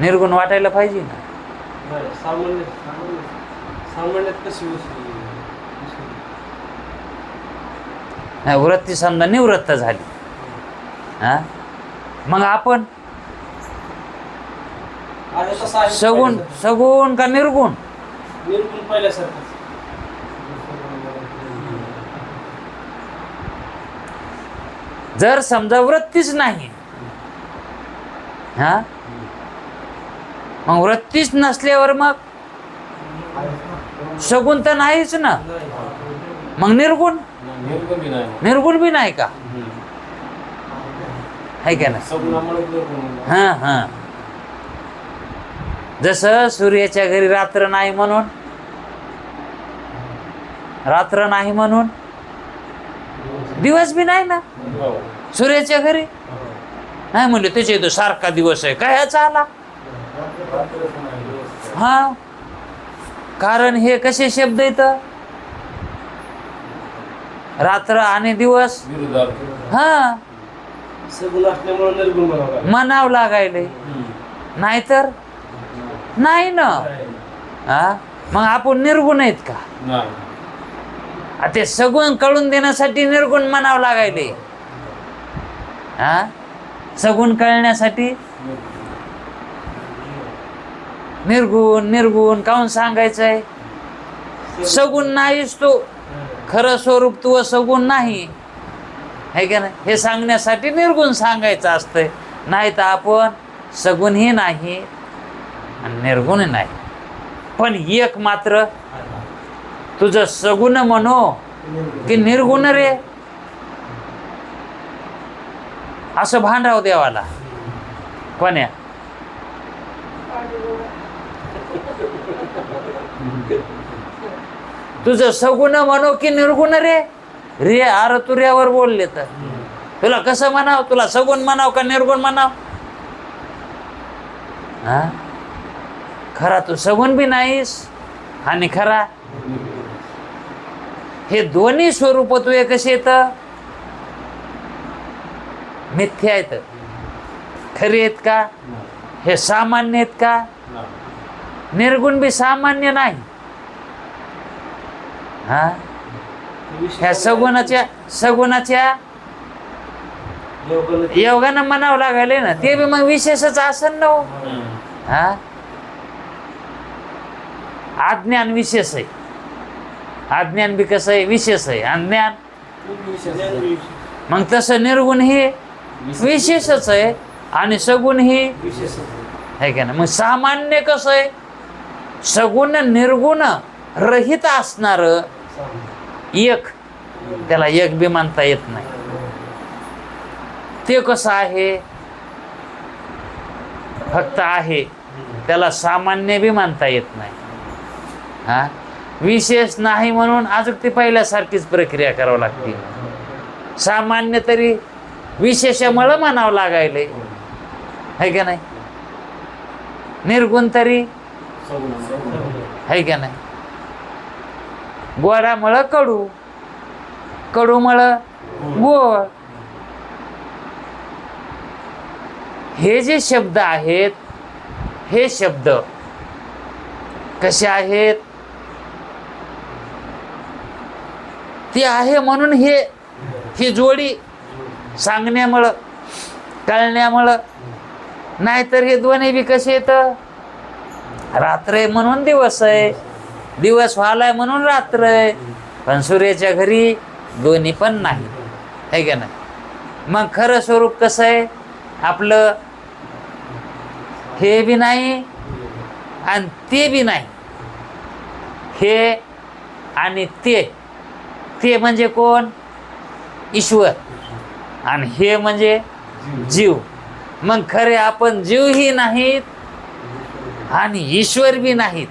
निर्गुण वाटायला पाहिजे ना. वृत्ती समजा निवृत्त झाली, हा मग आपण सगुण सगुण का निर्गुण? जर समजा वृत्तीच नाही, हा मग वृत्तीच नसल्यावर मग सगुण तर नाहीच ना. मग निर्गुण निर्गुण बी नाही का? है का नाही? हा हा जसं सूर्याच्या घरी रात्र नाही म्हणून, रात्र नाही म्हणून दिवस बी नाही ना. सूर्याच्या घरी नाही म्हणले त्याच्या इथं सारखा दिवस आहे, काय ह्याचा आला? हा कारण हे कसे शब्द येतं? रात्र आणि दिवस हा म्हणावं लागायले, नाहीतर नाही ना. हा मग आपण निर्गुण आहेत का? ते सगुण कळून देण्यासाठी निर्गुण म्हणावं लागायले. हा सगुण कळण्यासाठी निर्गुण निर्गुण काहून सांगायचंय? सगुण नाहीच तो, खरं स्वरूप तू सगुण नाही, है का नाही? हे सांगण्यासाठी निर्गुण सांगायचं असतंय. नाही तर आपण सगुणही नाही आणि निर्गुण नाही. पण एक मात्र तुझं सगुण म्हणो की निर्गुण रे, असं भांडाव देवाला. कोण्या तुझं सगुण म्हणो की निर्गुण रे? रे अरे तू रेवर बोलले तर तुला कसं म्हणाव? तुला सगुण म्हणाव का निर्गुण म्हणाव? हा खरा तू सगुण बी नाहीस आणि खरा, हे दोन्ही स्वरूप तू कसे येत? मिथ्या आहेत. खरी आहेत का? हे सामान्य आहेत का? निर्गुण बी सामान्य नाही. हा, ह्या सगुणाच्या योगानं म्हणावं लागायले ना, ते बी मग विशेषच असन ना. हा, अज्ञान विशेष आहे. अज्ञान बी कसं आहे? विशेष आहे. अज्ञान मग तसं निर्गुण हे विशेषच आहे आणि सगुण हे आहे का ना. मग सामान्य कसं आहे? सगुण निर्गुण रहित असणार एक, त्याला एक बी मानता येत नाही. ते कसं आहे? फक्त आहे, त्याला सामान्य बी मानता येत नाही. हा, विशेष नाही म्हणून अजून ती पहिल्यासारखीच प्रक्रिया करावी लागते. सामान्य तरी विशेषामुळं म्हणावं लागायले, है का नाही. निर्गुण तरी है का नाही. गोडामुळं कडू, कडूमुळं गोड. हे जे शब्द आहेत, हे शब्द कसे आहेत? ते आहे म्हणून ही जोडी सांगण्यामुळं, कळण्यामुळं. नाहीतर हे दोन्ही बी कसे येतं? रात्र आहे म्हणून दिवस आहे, दिवस व्हायलाय म्हणून रात्र आहे. पण सूर्याच्या घरी दोन्ही पण नाही, है का नाही. मग खरं स्वरूप कसं आहे आपलं? हे बी नाही आणि ते बी नाही. हे आणि ते म्हणजे कोण? ईश्वर. आणि हे म्हणजे जीव. मग खरे आपण जीवही नाहीत आणि ईश्वर बी नाहीत.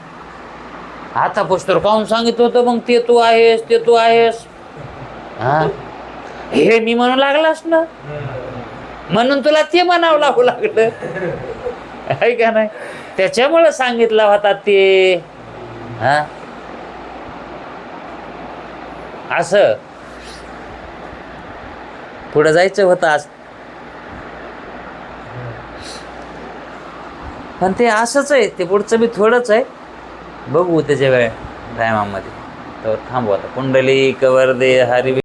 आता पुस्तक काहून सांगितलं होतं मग ते तू आहेस, ते तू आहेस? हा, हे मी म्हणू लागलास ना, म्हणून तुला ते म्हणावं लागलं, आहे का नाही. त्याच्यामुळं सांगितलं होता ते. हा, असं पुढं जायचं होतं आज, पण ते असंच आहे. ते पुढचं बी थोडंच आहे, बघू त्याच्या वेळ टायमामध्ये. तर थांबू आता. कुंडली कवर दे हरी.